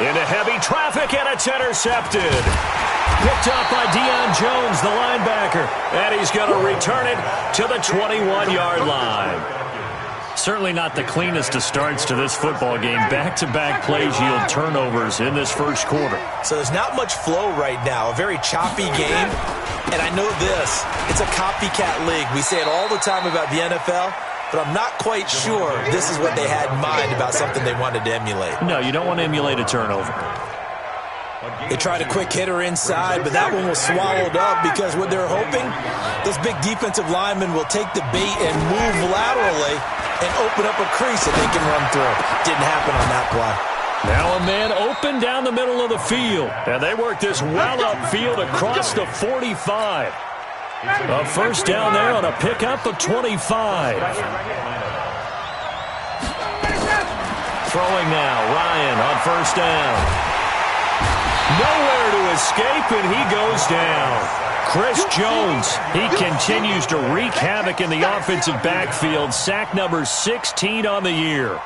Into heavy traffic, and it's intercepted. Picked up by Deion Jones, the linebacker. And he's going to return it to the 21-yard line. Certainly not the cleanest of starts to this football game. Back-to-back plays yield turnovers in this first quarter. So there's not much flow right now. A very choppy game. And I know this. It's a copycat league. We say it all the time about the NFL, but I'm not quite sure this is what they had in mind about something they wanted to emulate. No, you don't want to emulate a turnover. They tried a quick hitter inside, but that one was swallowed up because what they're hoping, this big defensive lineman will take the bait and move laterally and open up a crease that they can run through. Didn't happen on that play. Now a man open down the middle of the field. And they work this well upfield across the 45. A first down there on a pickup of 25. Throwing now, Ryan on first down. Nowhere to escape, and he goes down. Chris Jones, he continues to wreak havoc in the offensive backfield. Sack number 16 on the year.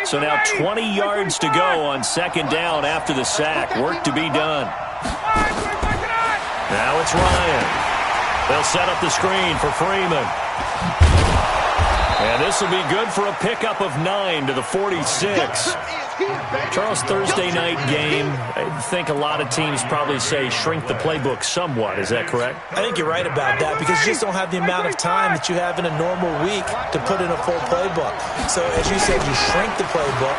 So now 20 yards to go on second down after the sack. Work to be done. Now it's Ryan. They'll set up the screen for Freeman. And this will be good for a pickup of 9 to the 46. Charles, Thursday night game, I think a lot of teams probably say shrink the playbook somewhat. Is that correct? I think you're right about that because you just don't have the amount of time that you have in a normal week to put in a full playbook. So as you said, you shrink the playbook,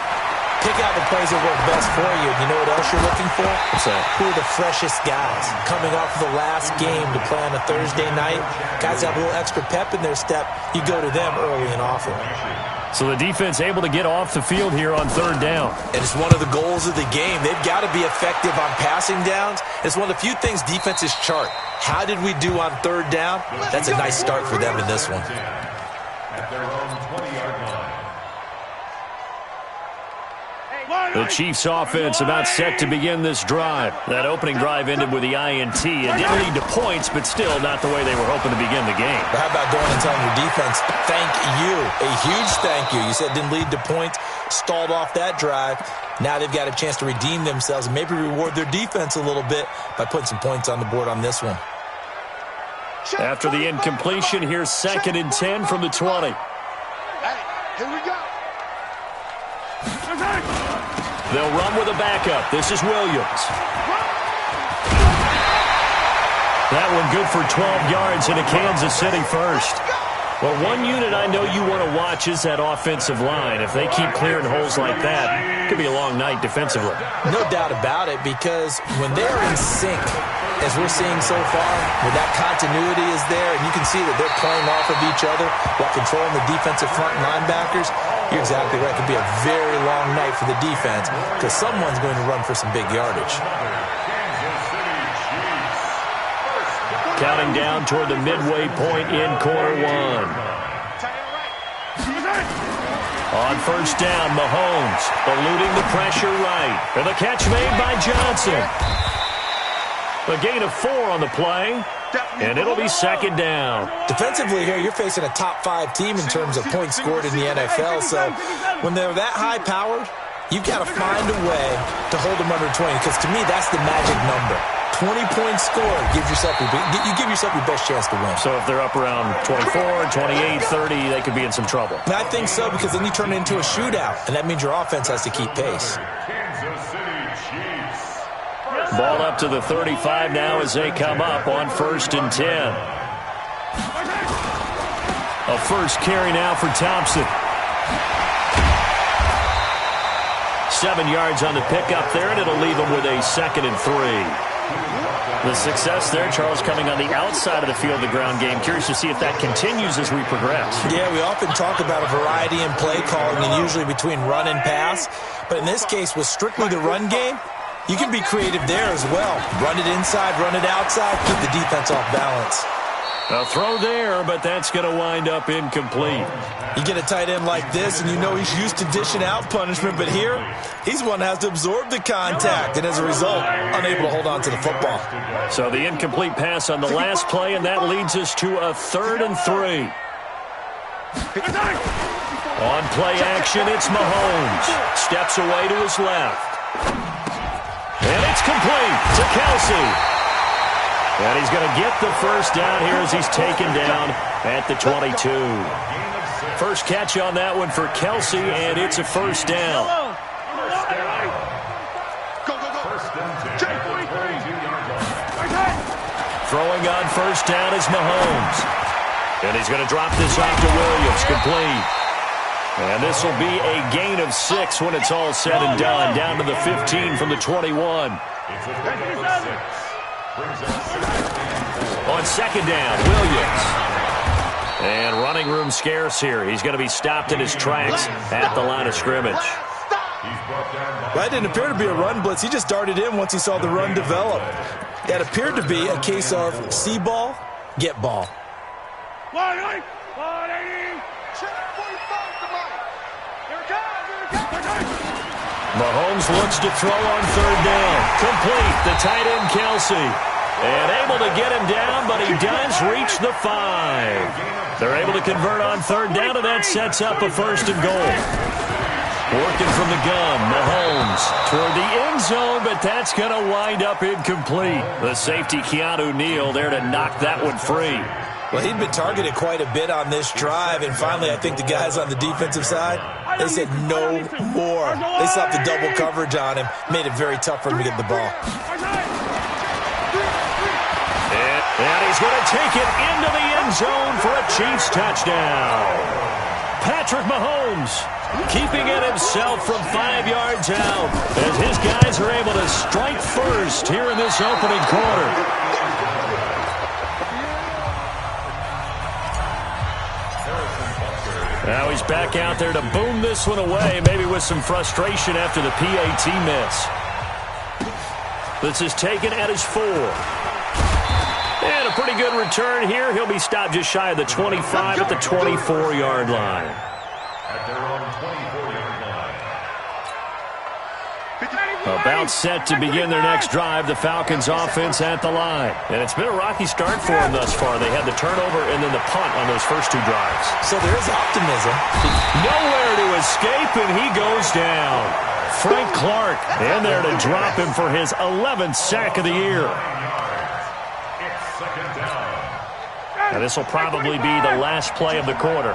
pick out the plays that work best for you. You know what else you're looking for? What's that? Who are the freshest guys coming off of the last game to play on a Thursday night? Guys have a little extra pep in their step. You go to them early and often. So the defense able to get off the field here on third down. And it's one of the goals of the game. They've got to be effective on passing downs. It's one of the few things defenses chart. How did we do on third down? That's a nice start for them in this one. At their own 20-yard line. The Chiefs offense about set to begin this drive. That opening drive ended with the INT. It didn't lead to points, but still not the way they were hoping to begin the game. But how about going and telling your defense, thank you, a huge thank you. You said it didn't lead to points, stalled off that drive. Now they've got a chance to redeem themselves and maybe reward their defense a little bit by putting some points on the board on this one. After the incompletion, here's 2nd and 10 from the 20. Hey, here we go. They'll run with a backup. This is Williams. That one good for 12 yards in a Kansas City first. Well, one unit I know you want to watch is that offensive line. If they keep clearing holes like that, it could be a long night defensively. No doubt about it, because when they're in sync, as we're seeing so far, when that continuity is there, and you can see that they're playing off of each other while controlling the defensive front linebackers, you're exactly right. It could be a very long night for the defense because someone's going to run for some big yardage. Counting down toward the midway point in quarter one. On first down, Mahomes eluding the pressure right. And the catch made by Johnson. A gain of 4 on the play, and it'll be 2nd down. Defensively here, you're facing a top-5 team in terms of points scored in the NFL, so when they're that high-powered, you've got to find a way to hold them under 20, because to me, that's the magic number. 20 points scored, you give yourself your best chance to win. So if they're up around 24, 28, 30, they could be in some trouble. And I think so, because then you turn it into a shootout, and that means your offense has to keep pace. Kansas City Chiefs. Ball up to the 35 now as they come up on 1st and 10. A first carry now for Thompson. 7 yards on the pickup there, and it'll leave him with a 2nd and 3. The success there, Charles, coming on the outside of the field, the ground game. Curious to see if that continues as we progress. Yeah, we often talk about a variety in play calling and usually between run and pass. But in this case, with strictly the run game, you can be creative there as well. Run it inside, run it outside, keep the defense off balance. A throw there, but that's going to wind up incomplete. You get a tight end like this, and you know he's used to dishing out punishment, but here, he's one that has to absorb the contact, and as a result, unable to hold on to the football. So the incomplete pass on the last play, and that leads us to a 3rd and 3. On play action, it's Mahomes. Steps away to his left. And it's complete to to Kelsey. And he's going to get the first down here as he's taken down at the 22. First catch on that one for Kelsey, and it's a first down. Throwing on first down is Mahomes. And he's going to drop this off to Williams, complete. And this will be a gain of 6 when it's all said and done, down to the 15 from the 21. On second down, Williams. And running room scarce here. He's going to be stopped in his tracks at the line of scrimmage. That didn't appear to be a run blitz. He just darted in once he saw the run develop. That appeared to be a case of see ball, get ball. Mahomes looks to throw on third down. Complete, the tight end Kelsey. And able to get him down, but he does reach the 5. They're able to convert on third down, and that sets up a first and goal. Working from the gun, Mahomes toward the end zone, but that's going to wind up incomplete. The safety, Keanu Neal, there to knock that one free. Well, he'd been targeted quite a bit on this drive, and finally I think the guys on the defensive side, they said no more. They slapped the double coverage on him, made it very tough for him to get the ball. And he's going to take it into the end zone for a Chiefs touchdown. Patrick Mahomes keeping it himself from 5 yards out as his guys are able to strike first here in this opening quarter. Now he's back out there to boom this one away, maybe with some frustration after the PAT miss. This is taken at his 4. And a pretty good return here. He'll be stopped just shy of the 25 at the 24-yard line. At their own 24-yard line. About set to begin their next drive, the Falcons offense at the line. And it's been a rocky start for them thus far. They had the turnover and then the punt on those first 2 drives. So there is optimism. Nowhere to escape, and he goes down. Frank Clark in there to drop him for his 11th sack of the year. Now this will probably be the last play of the quarter.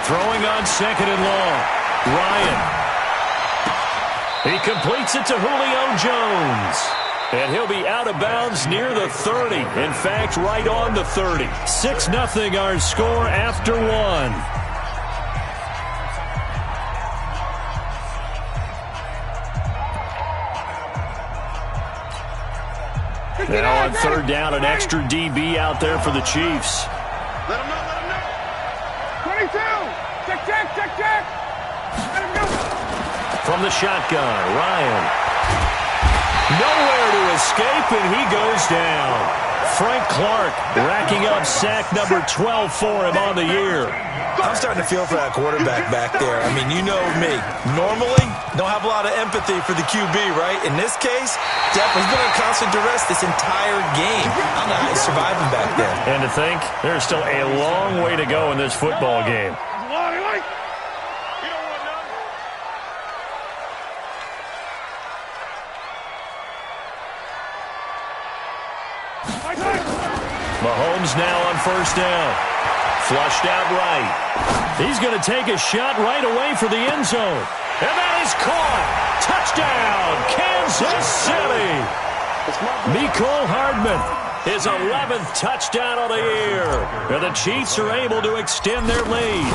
Throwing on second and long. Ryan. He completes it to Julio Jones. And he'll be out of bounds near the 30. In fact, right on the 30. 6-0 our score after 1. Now on third down, an extra DB out there for the Chiefs. Let him know, let him know. 22. Check. Let him go. From the shotgun, Ryan. Nowhere to escape, and he goes down. Frank Clark racking up sack number 12 for him on the year. I'm starting to feel for that quarterback back there. I mean, you know me. Normally, don't have a lot of empathy for the QB, right? In this case, definitely he's been on constant duress this entire game. I don't know how he's surviving back there. And to think, there's still a long way to go in this football game. Mahomes now on first down. Flushed out right. He's going to take a shot right away for the end zone. And that is caught. Touchdown, Kansas City. Mecole Hardman, his 11th touchdown of the year. And the Chiefs are able to extend their lead.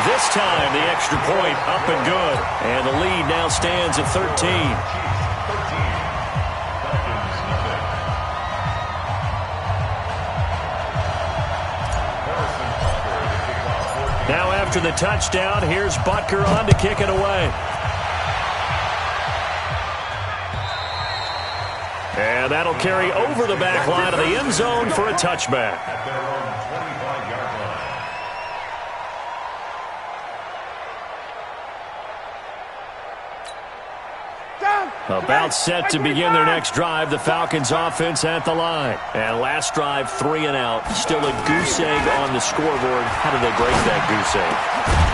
This time, the extra point up and good. And the lead now stands at 13. Now after the touchdown, here's Butker on to kick it away. And that'll carry over the back line of the end zone for a touchback. At their own 25-yard line. About set to begin their next drive, the Falcons offense at the line. And last drive, 3 and out. Still a goose egg on the scoreboard. How do they break that goose egg?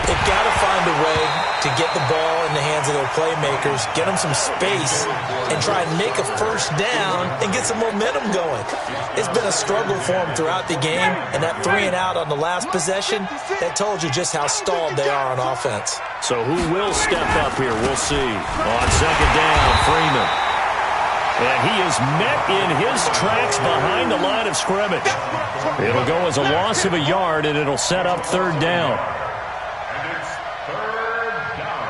They've got to find a way to get the ball in the hands of their playmakers, get them some space, and try and make a first down and get some momentum going. It's been a struggle for them throughout the game, and that 3-and-out on the last possession, that told you just how stalled they are on offense. So who will step up here? We'll see. On second down, Freeman. And he is met in his tracks behind the line of scrimmage. It'll go as a loss of a yard, and it'll set up third down. And it's third down.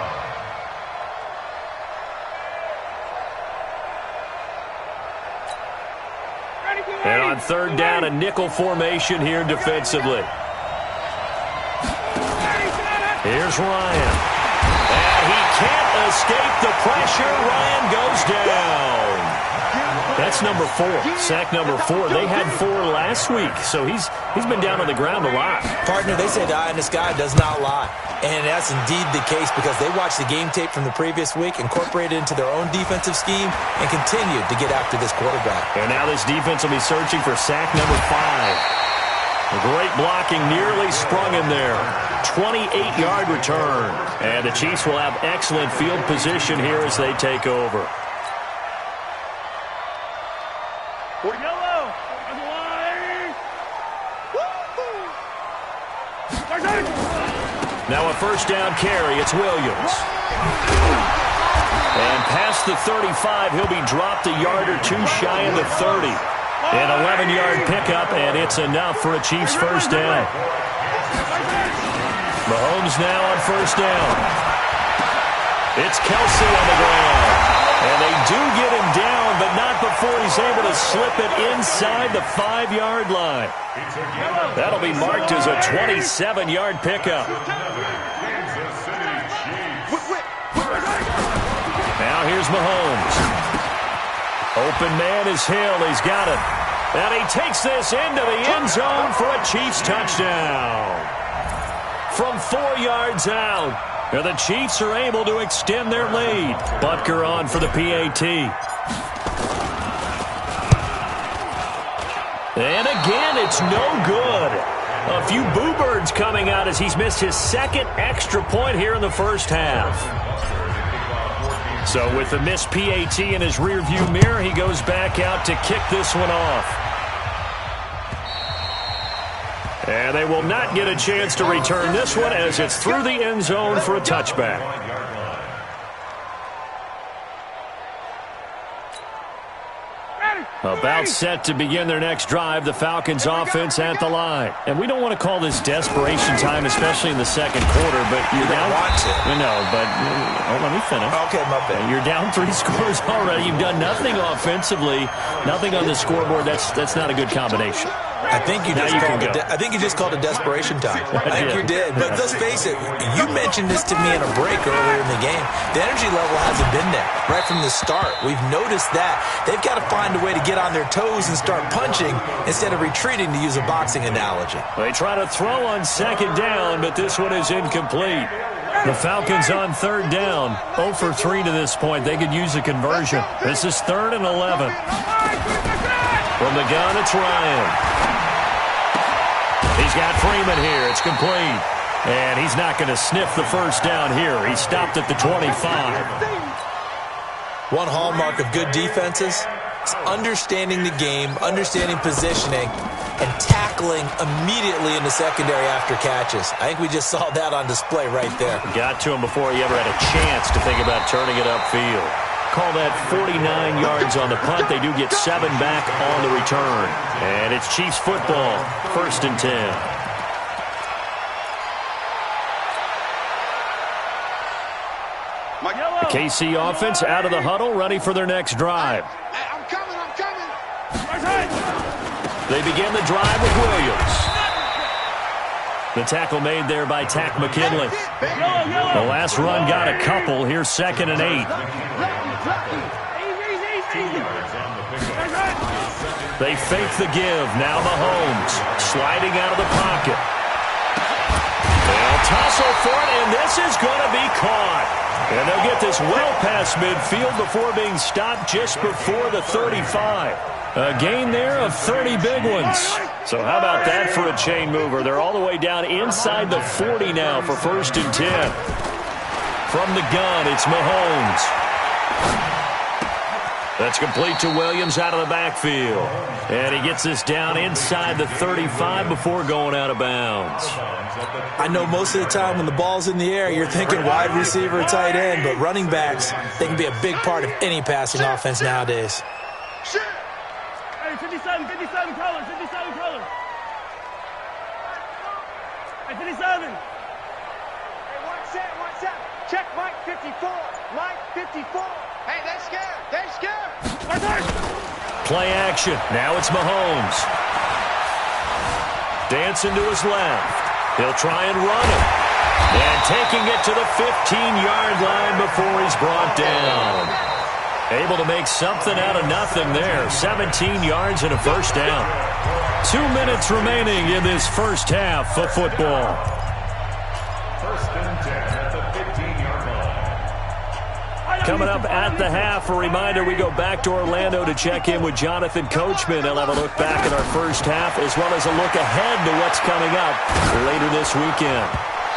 And on third down, a nickel formation here defensively. Here's Ryan. And he can't escape the pressure. Ryan goes down. That's number 4. Sack number 4. They had 4 last week, so he's been down on the ground a lot. Partner, they say the eye in the sky does not lie. And that's indeed the case because they watched the game tape from the previous week, incorporated it into their own defensive scheme, and continued to get after this quarterback. And now this defense will be searching for sack number 5. A great blocking nearly sprung him there. 28-yard return. And the Chiefs will have excellent field position here as they take over. Now a first down carry. It's Williams. And past the 35, he'll be dropped a yard or 2 shy of the 30. An 11-yard pickup, and it's enough for a Chiefs first down. Mahomes now on first down. It's Kelsey on the ground. And they do get him down, but not before he's able to slip it inside the 5-yard line. That'll be marked as a 27-yard pickup. Now here's Mahomes. Open man is Hill. He's got it. And he takes this into the end zone for a Chiefs touchdown. From 4 yards out. And the Chiefs are able to extend their lead. Butker on for the PAT. And again, it's no good. A few boo birds coming out as he's missed his second extra point here in the first half. So with the missed PAT in his rearview mirror, he goes back out to kick this one off. And they will not get a chance to return this one as it's through the end zone for a touchback. About set to begin their next drive, the Falcons offense at the line. And we don't want to call this desperation time, especially in the second quarter, but you're down. No, but let me finish. Okay, my bad. You're down 3 scores already. You've done nothing offensively, nothing on the scoreboard. That's not a good combination. I think you just called it desperation time. I think you did. But let's face it, you mentioned this to me in a break earlier in the game. The energy level hasn't been there right from the start. We've noticed that. They've got to find a way to get on their toes and start punching instead of retreating, to use a boxing analogy. They try to throw on second down, but this one is incomplete. The Falcons on third down. 0 for 3 to this point. They could use a conversion. This is 3rd and 11. From the gun, it's Ryan. He's got Freeman here. It's complete. And he's not going to sniff the first down here. He stopped at the 25. One hallmark of good defenses is understanding the game, understanding positioning, and tackling immediately in the secondary after catches. I think we just saw that on display right there. Got to him before he ever had a chance to think about turning it upfield. Call that 49 yards on the punt. They do get 7 back on the return. And it's Chiefs football, 1st and 10. The KC offense out of the huddle, ready for their next drive. I'm coming. They begin the drive with Williams. The tackle made there by Tack McKinley. The last run got a couple. Here's 2nd and 8. They fake the give. Now Mahomes sliding out of the pocket. They'll tussle for it, and this is going to be caught. And they'll get this well past midfield before being stopped just before the 35. A gain there of 30 big ones. So how about that for a chain mover? They're all the way down inside the 40 now for 1st and 10. From the gun, it's Mahomes. That's complete to Williams out of the backfield. And he gets this down inside the 35 before going out of bounds. I know most of the time when the ball's in the air, you're thinking wide receiver, tight end, but running backs, they can be a big part of any passing offense nowadays. Hey, 57 colors, 57 colors. Hey, 57. Hey, one set. Check Mike 54. Mike 54. Hey, they're scared. They're scared. Play action. Now it's Mahomes. Dancing to his left. He'll try and run it. And taking it to the 15-yard line before he's brought down. Able to make something out of nothing there. 17 yards and a first down. 2 minutes remaining in this first half of football. First and 10 at the 15-yard line. Coming up at the half, a reminder, we go back to Orlando to check in with Jonathan Coachman. He'll have a look back at our first half as well as a look ahead to what's coming up later this weekend.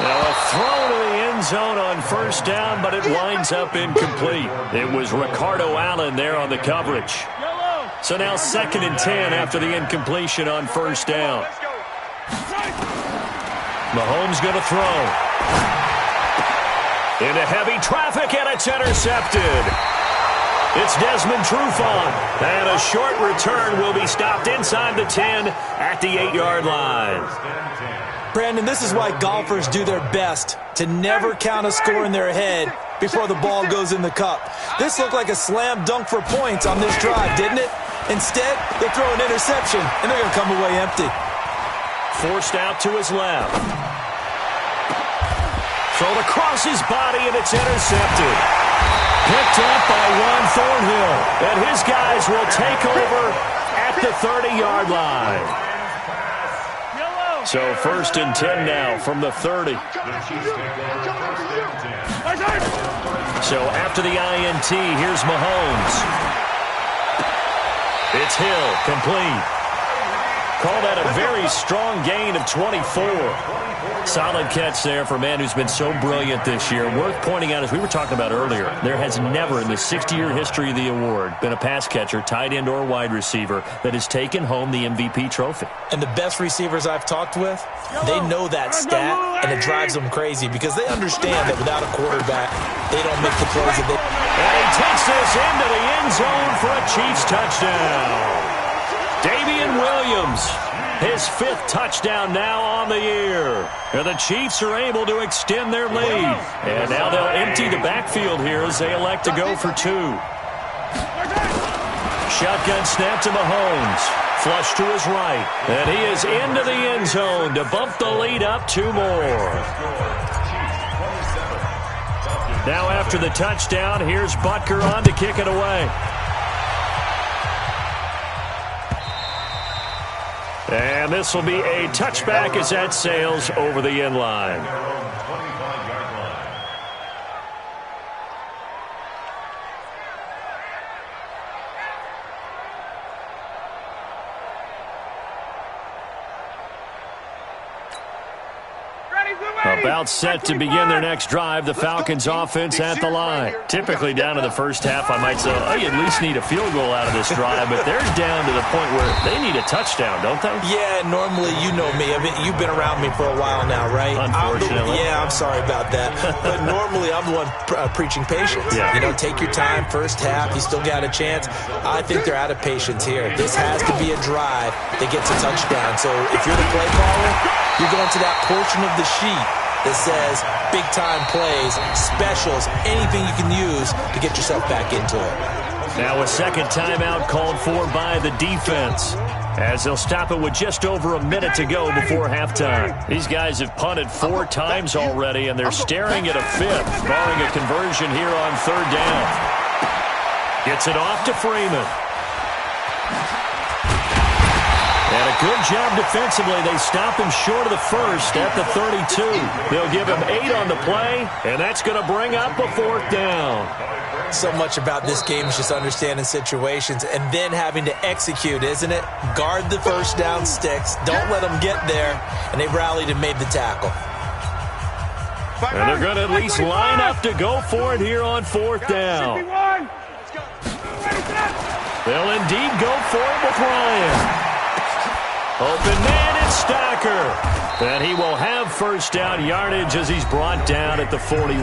Now a throw to the end zone on first down, but it winds up incomplete. It was Ricardo Allen there on the coverage. So now 2nd and 10 after the incompletion on first down. Mahomes going to throw. Into heavy traffic, and it's intercepted. It's Desmond Trufant, and a short return will be stopped inside the 10 at the 8-yard line. Brandon, this is why golfers do their best to never count a score in their head before the ball goes in the cup. This looked like a slam dunk for points on this drive, didn't it? Instead, they throw an interception, and they're going to come away empty. Forced out to his left. Thrown across his body, and it's intercepted. Picked up by Juan Thornhill, and his guys will take over at the 30-yard line. So 1st and 10 now from the 30. So after the INT, here's Mahomes. It's Hill, complete. Call that a very strong gain of 24. Solid catch there for a man who's been so brilliant this year. Worth pointing out, as we were talking about earlier, there has never in the 60-year history of the award been a pass catcher, tight end, or wide receiver that has taken home the MVP trophy. And the best receivers I've talked with, they know that stat, and it drives them crazy because they understand that without a quarterback, they don't make the plays that they... And he takes this into the end zone for a Chiefs touchdown. Damian Williams, his 5th touchdown now on the year. And the Chiefs are able to extend their lead. And now they'll empty the backfield here as they elect to go for 2. Shotgun snap to Mahomes. Flush to his right. And he is into the end zone to bump the lead up 2 more. Now after the touchdown, here's Butker on to kick it away. And this will be a touchback as that sails over the end line. About set to begin their next drive. The Falcons offense at the line. Typically down to the first half, I might say, oh, you at least need a field goal out of this drive, but they're down to the point where they need a touchdown, don't they? Yeah, normally you know me. I mean, you've been around me for a while now, right? Unfortunately. I'm sorry about that. But normally I'm the one preaching patience. Yeah. You know, take your time, first half, you still got a chance. I think they're out of patience here. This has to be a drive that gets a touchdown. So if you're the play caller, you're going to that portion of the sheet that says big-time plays, specials, anything you can use to get yourself back into it. Now a second timeout called for by the defense as they'll stop it with just over a minute to go before halftime. These guys have punted 4 times already, and they're staring at a 5th, barring a conversion here on 3rd down. Gets it off to Freeman. And a good job defensively. They stop him short of the 1st at the 32. They'll give him 8 on the play, and that's going to bring up a 4th down. So much about this game is just understanding situations and then having to execute, isn't it? Guard the first down sticks. Don't let them get there. And they rallied and made the tackle. And they're going to at least line up to go for it here on fourth down. They'll indeed go for it with Ryan. Open man, it's Stacker. And he will have first down yardage as he's brought down at the 41.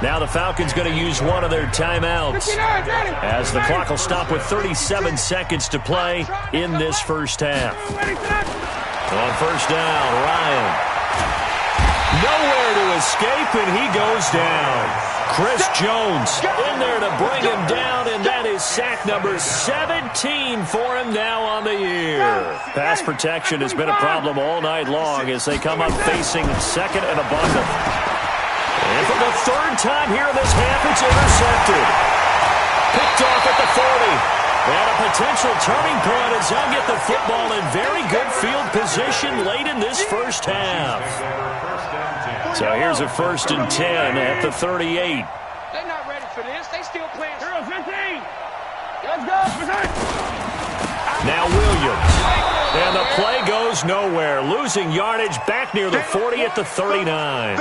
Now the Falcons going to use one of their timeouts as the clock will stop with 37 seconds to play in this first half. On first down, Ryan. Nowhere to escape, and he goes down. Chris Jones in there to bring him down, and that is sack number 17 for him now on the year. Pass protection has been a problem all night long as they come up facing second and a bundle. And for the third time here in this half, it's intercepted. Picked off at the 40. And a potential turning point as they'll get the football in very good field position late in this first half. So here's a 1st and 10 at the 38. They're not ready for this. They still playing. 15. Let's go. Now Williams. And the play goes nowhere. Losing yardage back near the 40 at the 39.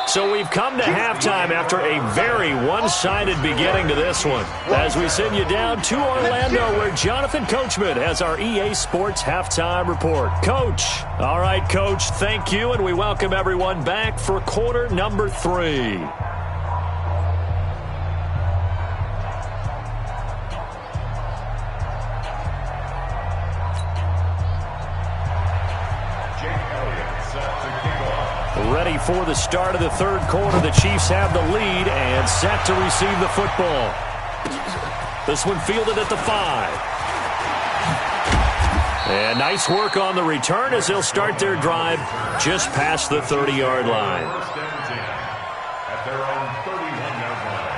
So we've come to halftime after a very one-sided beginning to this one. As we send you down to Orlando where Jonathan Coachman has our EA Sports Halftime Report. Coach. All right, Coach, thank you, and we welcome everyone back for quarter number 3. Ready for the start of the third quarter. The Chiefs have the lead and set to receive the football. This one fielded at the 5. And nice work on the return as they'll start their drive just past the 30-yard line. First and 10 at their own 31-yard line.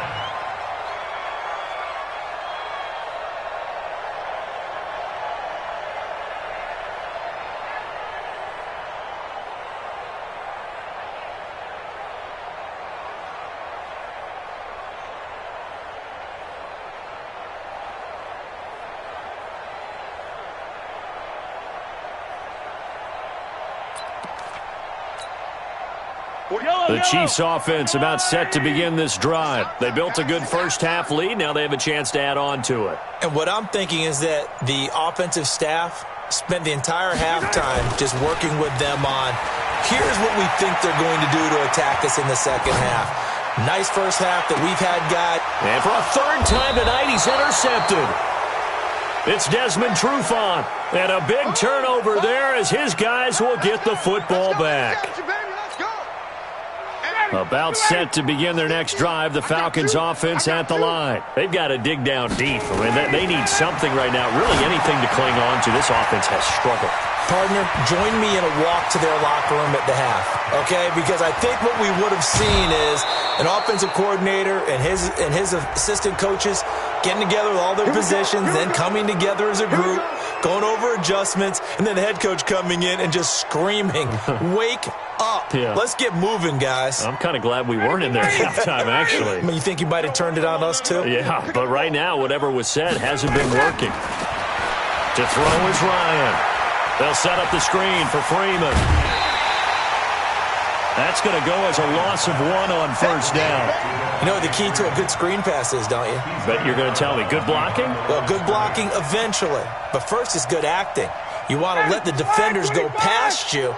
The Chiefs offense about set to begin this drive. They built a good first half lead. Now they have a chance to add on to it. And what I'm thinking is that the offensive staff spent the entire halftime just working with them on, here's what we think they're going to do to attack us in the second half. Nice first half that we've had, guys. And for a third time tonight, he's intercepted. It's Desmond Trufant. And a big turnover there as his guys will get the football back. About set to begin their next drive, the Falcons offense at the line. They've got to dig down deep. I mean, they need something right now, really anything to cling on to. This offense has struggled. Partner, join me in a walk to their locker room at the half, okay? Because I think what we would have seen is an offensive coordinator and his assistant coaches getting together with all their positions, then coming together as a group, going over adjustments, and then the head coach coming in and just screaming, wake up. Yeah. Let's get moving, guys. I'm kind of glad we weren't in there at halftime, actually. I mean, you think you might have turned it on us, too? Yeah, but right now, whatever was said hasn't been working. To throw is Ryan. They'll set up the screen for Freeman. That's going to go as a loss of 1 on first down. You know what the key to a good screen pass is, don't you? Bet you're going to tell me. Good blocking? Well, good blocking eventually. But first is good acting. You want to let the defenders go past you,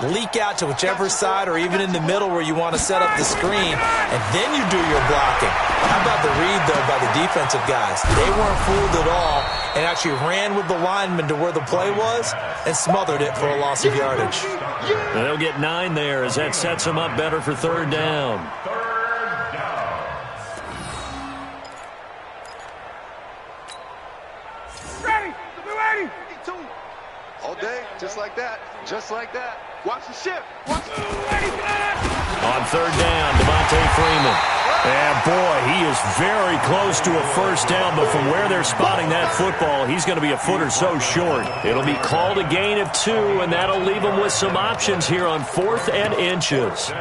leak out to whichever side or even in the middle where you want to set up the screen, and then you do your blocking. How about the read, though, by the defensive guys? They weren't fooled at all and actually ran with the lineman to where the play was and smothered it for a loss of yardage. And they'll get 9 there as that sets them up better for third down. Ready. All day, just like that. Just like that. Watch the shift. Watch the On third down, Devontae Freeman. And boy, he is very close to a first down, but from where they're spotting that football, he's going to be a foot or so short. It'll be called a gain of 2, and that'll leave them with some options here on 4th and inches.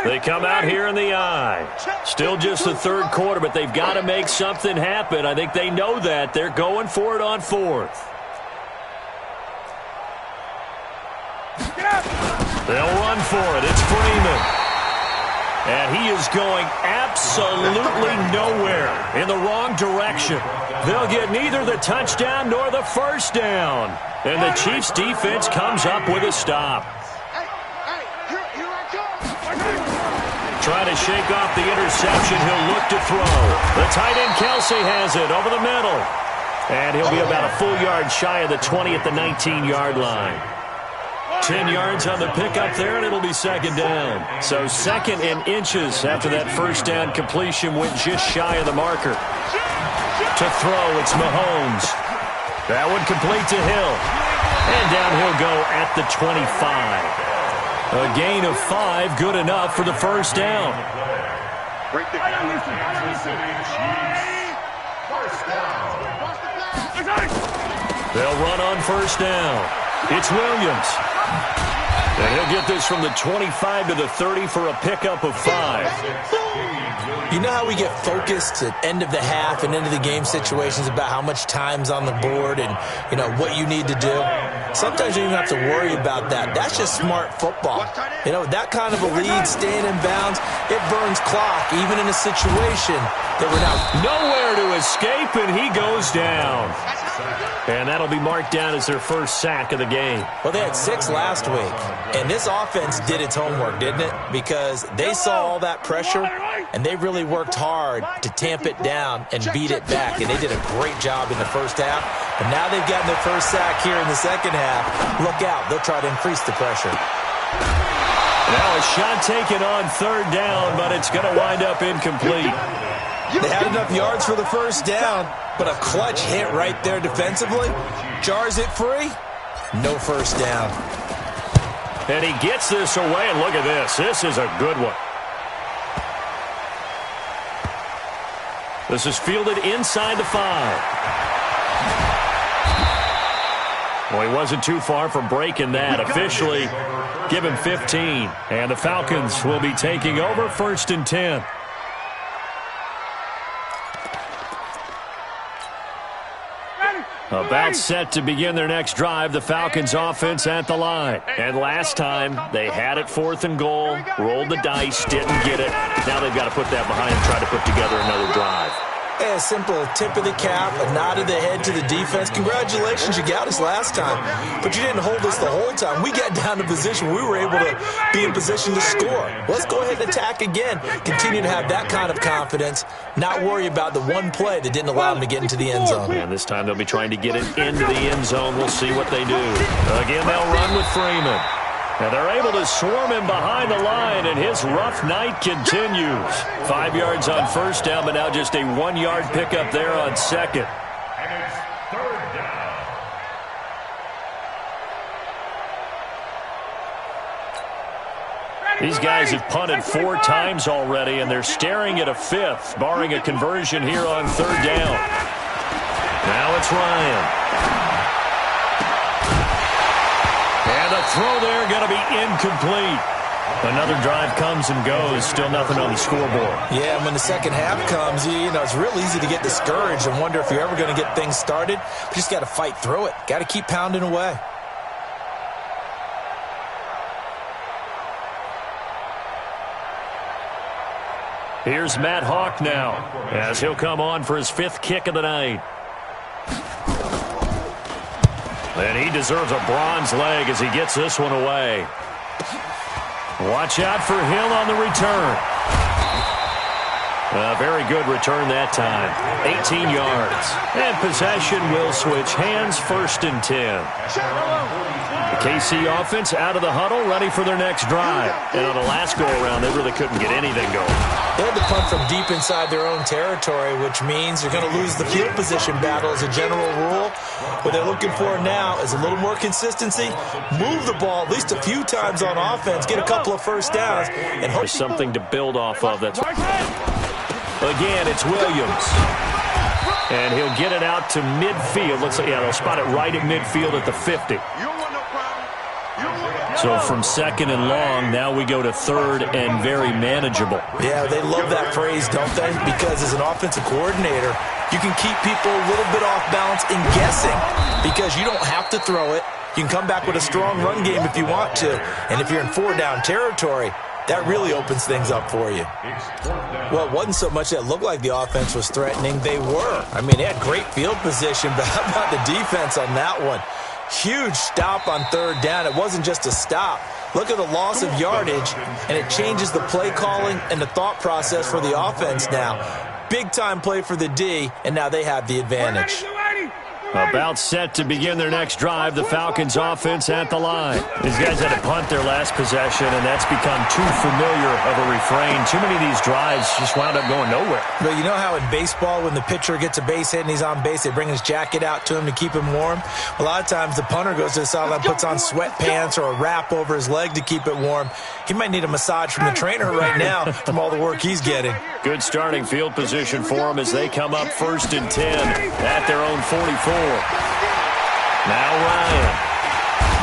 They come out here in the eye. Still just the third quarter, but they've got to make something happen. I think they know that. They're going for it on 4th. Get up! They'll run for it. It's Freeman. And he is going absolutely nowhere, in the wrong direction. They'll get neither the touchdown nor the first down. And the Chiefs' defense comes up with a stop. Trying to shake off the interception. He'll look to throw. The tight end, Kelsey, has it over the middle. And he'll be about a full yard shy of the 20 at the 19-yard line. 10 yards on the pickup there, and it'll be second down. So second and inches after that first down completion went just shy of the marker. To throw, it's Mahomes. That one complete to Hill. And down he'll go at the 25. A gain of 5, good enough for the first down. They'll run on first down. It's Williams. And he'll get this from the 25 to the 30 for a pickup of 5. You know how we get focused at end of the half and into the game situations about how much time's on the board and, you know, what you need to do? Sometimes you don't even have to worry about that. That's just smart football. You know, that kind of a lead, staying in bounds, it burns clock, even in a situation that we're now nowhere to escape, and he goes down. And that'll be marked down as their first sack of the game. Well, they had 6 last week, and this offense did its homework, didn't it? Because they saw all that pressure, and they really worked hard to tamp it down and beat it back, and they did a great job in the first half. But now they've gotten their first sack here in the second half. Look out. They'll try to increase the pressure. Now a shot taken on third down, but it's going to wind up incomplete. They had enough yards for the first down, but a clutch hit right there defensively. Jars it free. No first down. And he gets this away, and look at this. This is a good one. This is fielded inside the 5. Well, he wasn't too far from breaking that. Officially, give him 15. And the Falcons will be taking over first and 10. About set to begin their next drive, the Falcons offense at the line. And last time, they had it 4th and goal, rolled the dice, didn't get it. Now they've got to put that behind and try to put together another drive. A simple tip of the cap, a nod of the head to the defense. Congratulations, you got us last time, but you didn't hold us the whole time. We got down to position. We were able to be in position to score. Let's go ahead and attack again. Continue to have that kind of confidence, not worry about the one play that didn't allow them to get into the end zone. And this time they'll be trying to get it into the end zone. We'll see what they do. Again, they'll run with Freeman. And they're able to swarm him behind the line, and his rough night continues. 5 yards on first down, but now just a 1-yard pickup there on second. And it's third down. These guys have punted 4 times already, and they're staring at a 5th, barring a conversion here on third down. Now it's Ryan. And the throw there going to be incomplete. Another drive comes and goes. Still nothing on the scoreboard. Yeah, when the second half comes, you know, it's real easy to get discouraged and wonder if you're ever going to get things started. But you just got to fight through it. Got to keep pounding away. Here's Matt Hawk now, as he'll come on for his 5th kick of the night. And he deserves a bronze leg as he gets this one away. Watch out for Hill on the return. A very good return that time. 18 yards. And possession will switch hands, 1st and 10. The KC offense out of the huddle, ready for their next drive. And on the last go-around, they really couldn't get anything going. They had to punt from deep inside their own territory, which means you're going to lose the field position battle as a general rule. What they're looking for now is a little more consistency, move the ball at least a few times on offense, get a couple of first downs, and hope there's something to build off of. That's again, it's Williams. And he'll get it out to midfield. Looks like, yeah, they'll spot it right at midfield at the 50. So from 2nd and long, now we go to 3rd and very manageable. Yeah, they love that phrase, don't they? Because as an offensive coordinator, you can keep people a little bit off balance in guessing because you don't have to throw it. You can come back with a strong run game if you want to. And if you're in 4-down territory, that really opens things up for you. Well, it wasn't so much that it looked like the offense was threatening. They were. I mean, they had great field position, but how about the defense on that one? Huge stop on 3rd down. It wasn't just a stop. Look at the loss of yardage, and it changes the play calling and the thought process for the offense now. Big-time play for the D, and now they have the advantage. About set to begin their next drive, the Falcons offense at the line. These guys had to punt their last possession, and that's become too familiar of a refrain. Too many of these drives just wound up going nowhere. But you know how in baseball, when the pitcher gets a base hit and he's on base, they bring his jacket out to him to keep him warm? A lot of times the punter goes to the sideline, puts on sweatpants or a wrap over his leg to keep it warm. He might need a massage from the trainer right now from all the work he's getting. Good starting field position for them as they come up 1st and 10 at their own 44. Now Ryan.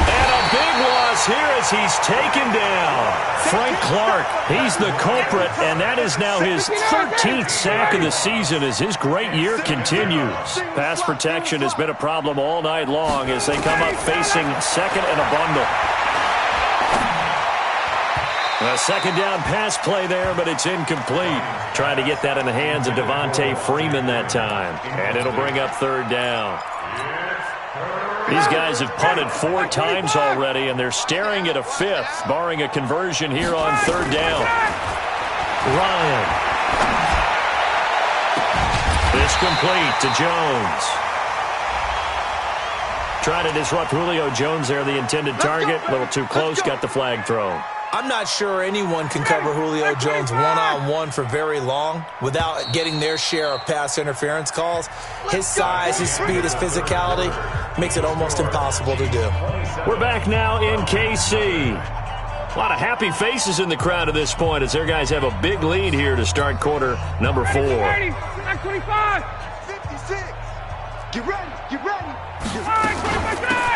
And a big loss here as he's taken down. Frank Clark, he's the culprit, and that is now his 13th sack of the season as his great year continues. Pass protection has been a problem all night long as they come up facing 2nd and a bundle. A 2nd down pass play there, but it's incomplete. Trying to get that in the hands of Devontae Freeman that time. And it'll bring up 3rd down. These guys have punted 4 times already, and they're staring at a 5th, barring a conversion here on 3rd down. Ryan. It's complete to Jones. Trying to disrupt Julio Jones there, the intended target. A little too close, got the flag thrown. I'm not sure anyone can cover Julio Jones one-on-one for very long without getting their share of pass interference calls. His size, his speed, his physicality makes it almost impossible to do. We're back now in KC. A lot of happy faces in the crowd at this point as their guys have a big lead here to start quarter number 4. 25. 56. Get ready. Get ready.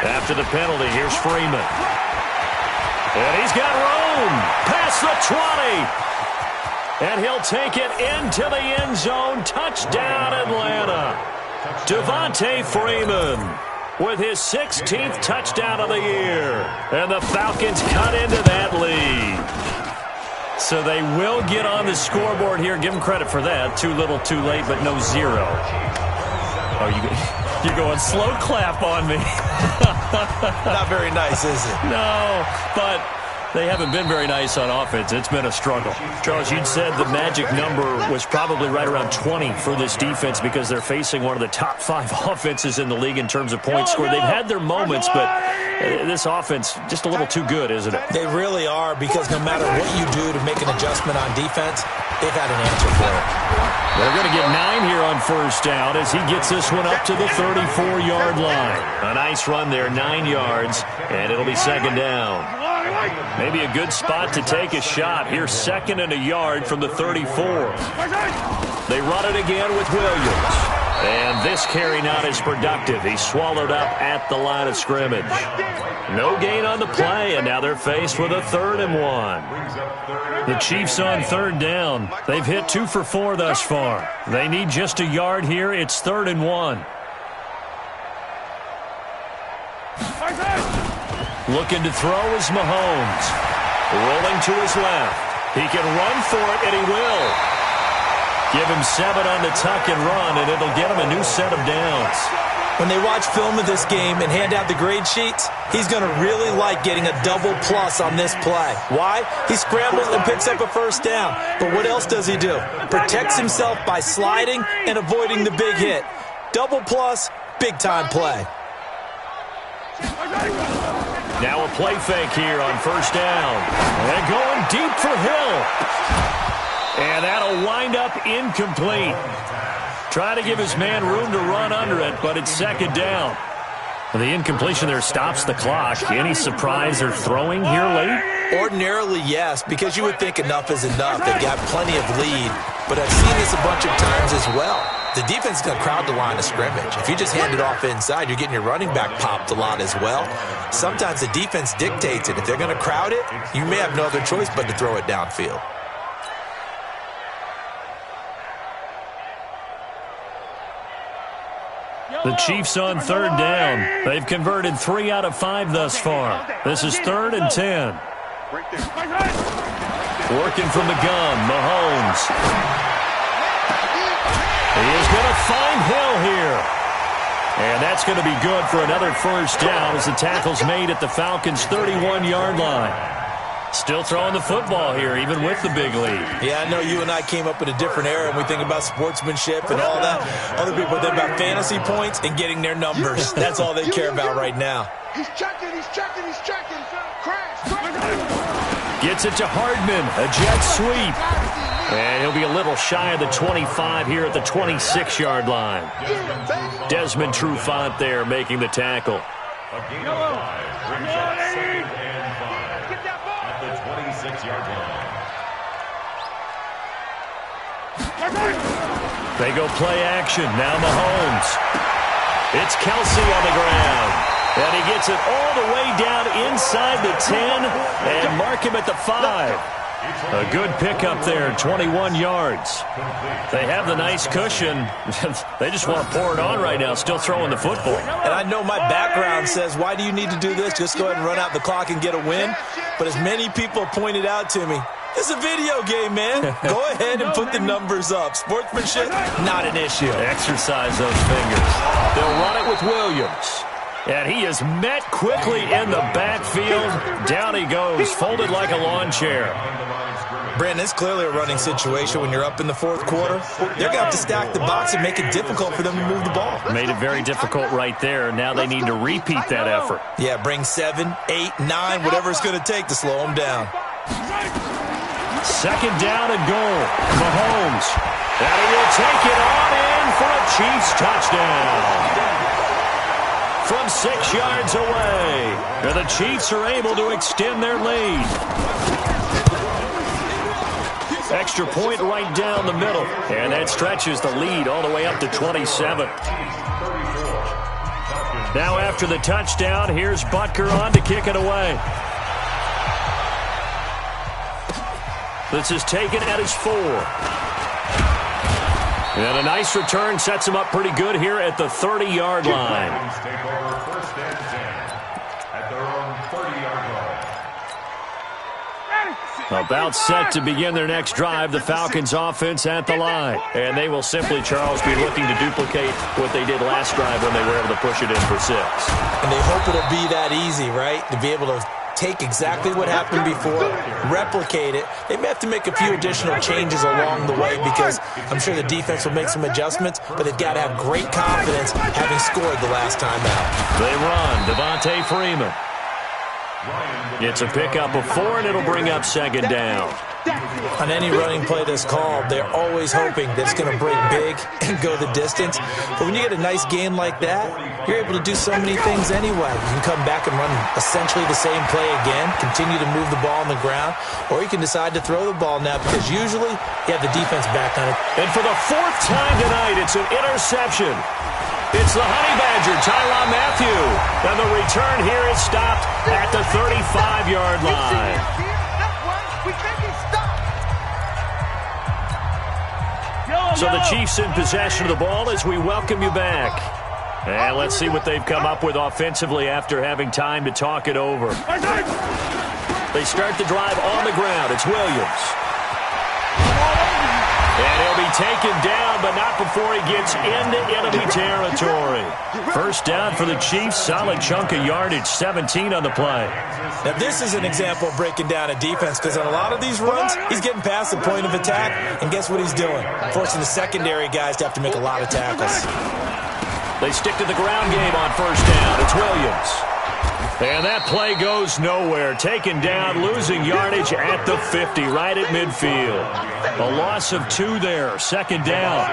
After the penalty, here's Freeman. And he's got room past the 20. And he'll take it into the end zone. Touchdown, Atlanta. Devontae Freeman with his 16th touchdown of the year. And the Falcons cut into that lead. So they will get on the scoreboard here. Give them credit for that. Too little, too late, but no 0. Oh, you're going slow clap on me. Not very nice, is it? No, but they haven't been very nice on offense. It's been a struggle. Charles, you'd said the magic number was probably right around 20 for this defense because they're facing one of the top 5 offenses in the league in terms of points scored. They've had their moments, but this offense just a little too good, isn't it? They really are, because no matter what you do to make an adjustment on defense, they've had an answer for it. They're going to get 9 here on 1st down as he gets this one up to the 34-yard line. A nice run there, 9 yards, and it'll be 2nd down. Maybe a good spot to take a shot. Here's 2nd and a yard from the 34. They run it again with Williams. And this carry not as productive. He's swallowed up at the line of scrimmage. No gain on the play, and now they're faced with a 3rd and 1. The Chiefs on 3rd down. They've hit 2 for 4 thus far. They need just a yard here. It's 3rd and 1. Looking to throw is Mahomes. Rolling to his left. He can run for it, and he will. Give him 7 on the tuck and run, and it'll get him a new set of downs. When they watch film of this game and hand out the grade sheets, he's going to really like getting a double plus on this play. Why? He scrambles and picks up a 1st down. But what else does he do? Protects himself by sliding and avoiding the big hit. Double plus, big-time play. Now a play fake here on 1st down. And going deep for Hill. And that'll wind up incomplete. Trying to give his man room to run under it, but it's 2nd down. The incompletion there stops the clock. Any surprise they're throwing here late? Ordinarily, yes, because you would think enough is enough. They've got plenty of lead, but I've seen this a bunch of times as well. The defense is going to crowd the line of scrimmage. If you just hand it off inside, you're getting your running back popped a lot as well. Sometimes the defense dictates it. If they're going to crowd it, you may have no other choice but to throw it downfield. The Chiefs on third down. They've converted 3 out of 5 thus far. This is 3rd and 10. Working from the gun, Mahomes. He is going to find Hill here. And that's going to be good for another first down as the tackle's made at the Falcons' 31-yard line. Still throwing the football here, even with the big lead. Yeah, I know you and I came up in a different era, and we think about sportsmanship and all that. Other people think about fantasy points and getting their numbers. That's all they care about right now. He's checking. Crash. Gets it to Hardman, a jet sweep. And he'll be a little shy of the 25 here at the 26-yard line. Desmond Trufant there making the tackle. A gain of 5 brings up 2nd and 5 at the 26-yard line. They go play action. Now Mahomes. It's Kelsey on the ground. And he gets it all the way down inside the 10 and mark him at the 5. A good pickup there, 21 yards. They have the nice cushion. They just want to pour it on right now, still throwing the football. And I know my background says, why do you need to do this? Just go ahead and run out the clock and get a win. But as many people pointed out to me, it's a video game, man. Go ahead and put the numbers up. Sportsmanship, not an issue. Exercise those fingers. They'll run it with Williams. And he is met quickly in the backfield. Down he goes, folded like a lawn chair. Brandon, it's clearly a running situation when you're up in the 4th quarter. They're going to have to stack the box and make it difficult for them to move the ball. Made it very difficult right there. Now they need to repeat that effort. Yeah, bring 7, 8, 9, whatever it's going to take to slow them down. 2nd down and goal. Mahomes. And he will take it on in for a Chiefs touchdown. From 6 yards away. And the Chiefs are able to extend their lead. Extra point right down the middle. And that stretches the lead all the way up to 27. Now after the touchdown, here's Butker on to kick it away. This is taken at his 4. And a nice return sets him up pretty good here at the 30-yard line. Take over 1st and 10 at their own 30-yard line. About set to begin their next drive, the Falcons offense at the line. And they will simply, Charles, be looking to duplicate what they did last drive when they were able to push it in for 6. And they hope it'll be that easy, right? To be able to take exactly what happened before, replicate it. They may have to make a few additional changes along the way because I'm sure the defense will make some adjustments, but they've got to have great confidence having scored the last time out. They run. Devontae Freeman. It's a pickup of 4, and it'll bring up 2nd down. On any running play that's called, they're always hoping that it's going to break big and go the distance. But when you get a nice gain like that, you're able to do so many things anyway. You can come back and run essentially the same play again, continue to move the ball on the ground, or you can decide to throw the ball now because usually you have the defense back on it. And for the 4th time tonight, it's an interception. It's the Honey Badger, Tyrann Mathieu. And the return here is stopped at the 35-yard line. So the Chiefs in possession of the ball as we welcome you back. And let's see what they've come up with offensively after having time to talk it over. They start the drive on the ground. It's Williams. And he'll be taken down, but not before he gets into enemy territory. First down for the Chiefs. Solid chunk of yardage, 17 on the play. Now, this is an example of breaking down a defense because on a lot of these runs, he's getting past the point of attack, and guess what he's doing? Forcing the secondary guys to have to make a lot of tackles. They stick to the ground game on first down. It's Williams. And that play goes nowhere. Taken down, losing yardage at the 50, right at midfield. A loss of 2 there. 2nd down.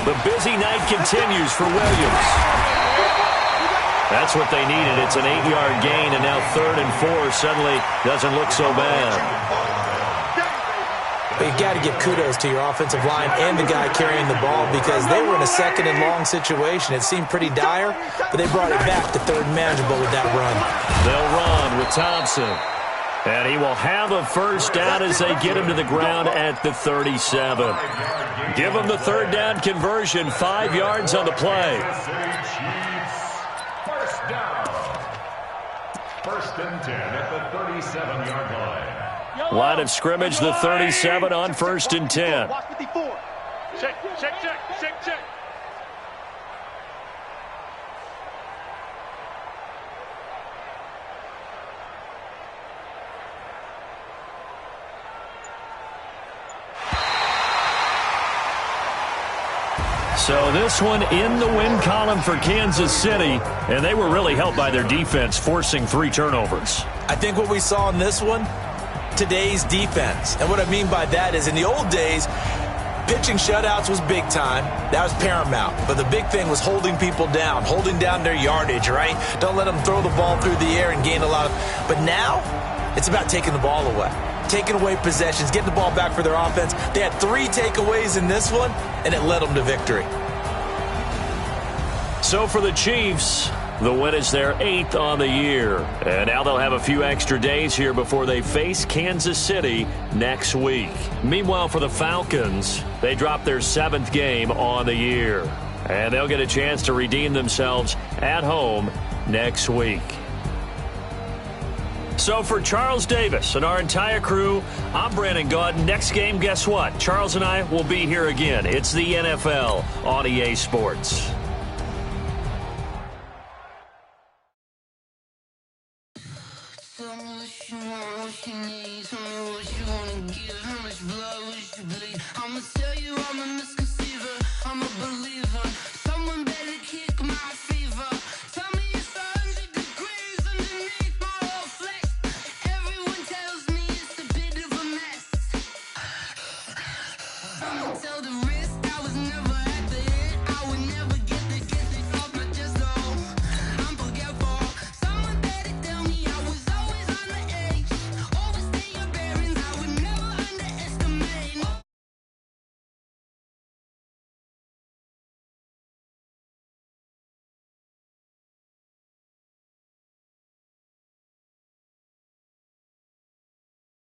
The busy night continues for Williams. That's what they needed. It's an 8-yard gain, and now 3rd and 4 suddenly doesn't look so bad. But you got to give kudos to your offensive line and the guy carrying the ball because they were in a 2nd and long situation. It seemed pretty dire, but they brought it back to 3rd and manageable with that run. They'll run with Thompson. And he will have a first down as they get him to the ground at the 37. Give him the third down conversion, 5 yards on the play. First down. First and 10 at the 37-yard line. Line of scrimmage, the 37 on first and 10. Watch 54. Check. So this one in the win column for Kansas City, and they were really helped by their defense, forcing 3 turnovers. I think what we saw in this one, today's defense. And what I mean by that is in the old days, pitching shutouts was big time. That was paramount. But the big thing was holding people down, holding down their yardage, right? Don't let them throw the ball through the air and gain a lot of... But now, it's about taking the ball away. Taking away possessions, getting the ball back for their offense. They had 3 takeaways in this one, and it led them to victory. So for the Chiefs, the win is their 8th on the year. And now they'll have a few extra days here before they face Kansas City next week. Meanwhile, for the Falcons, they dropped their 7th game on the year. And they'll get a chance to redeem themselves at home next week. So for Charles Davis and our entire crew, I'm Brandon Gaud. Next game, guess what? Charles and I will be here again. It's the NFL on EA Sports. I'ma tell you I'm a misconceiver. I'm a believer.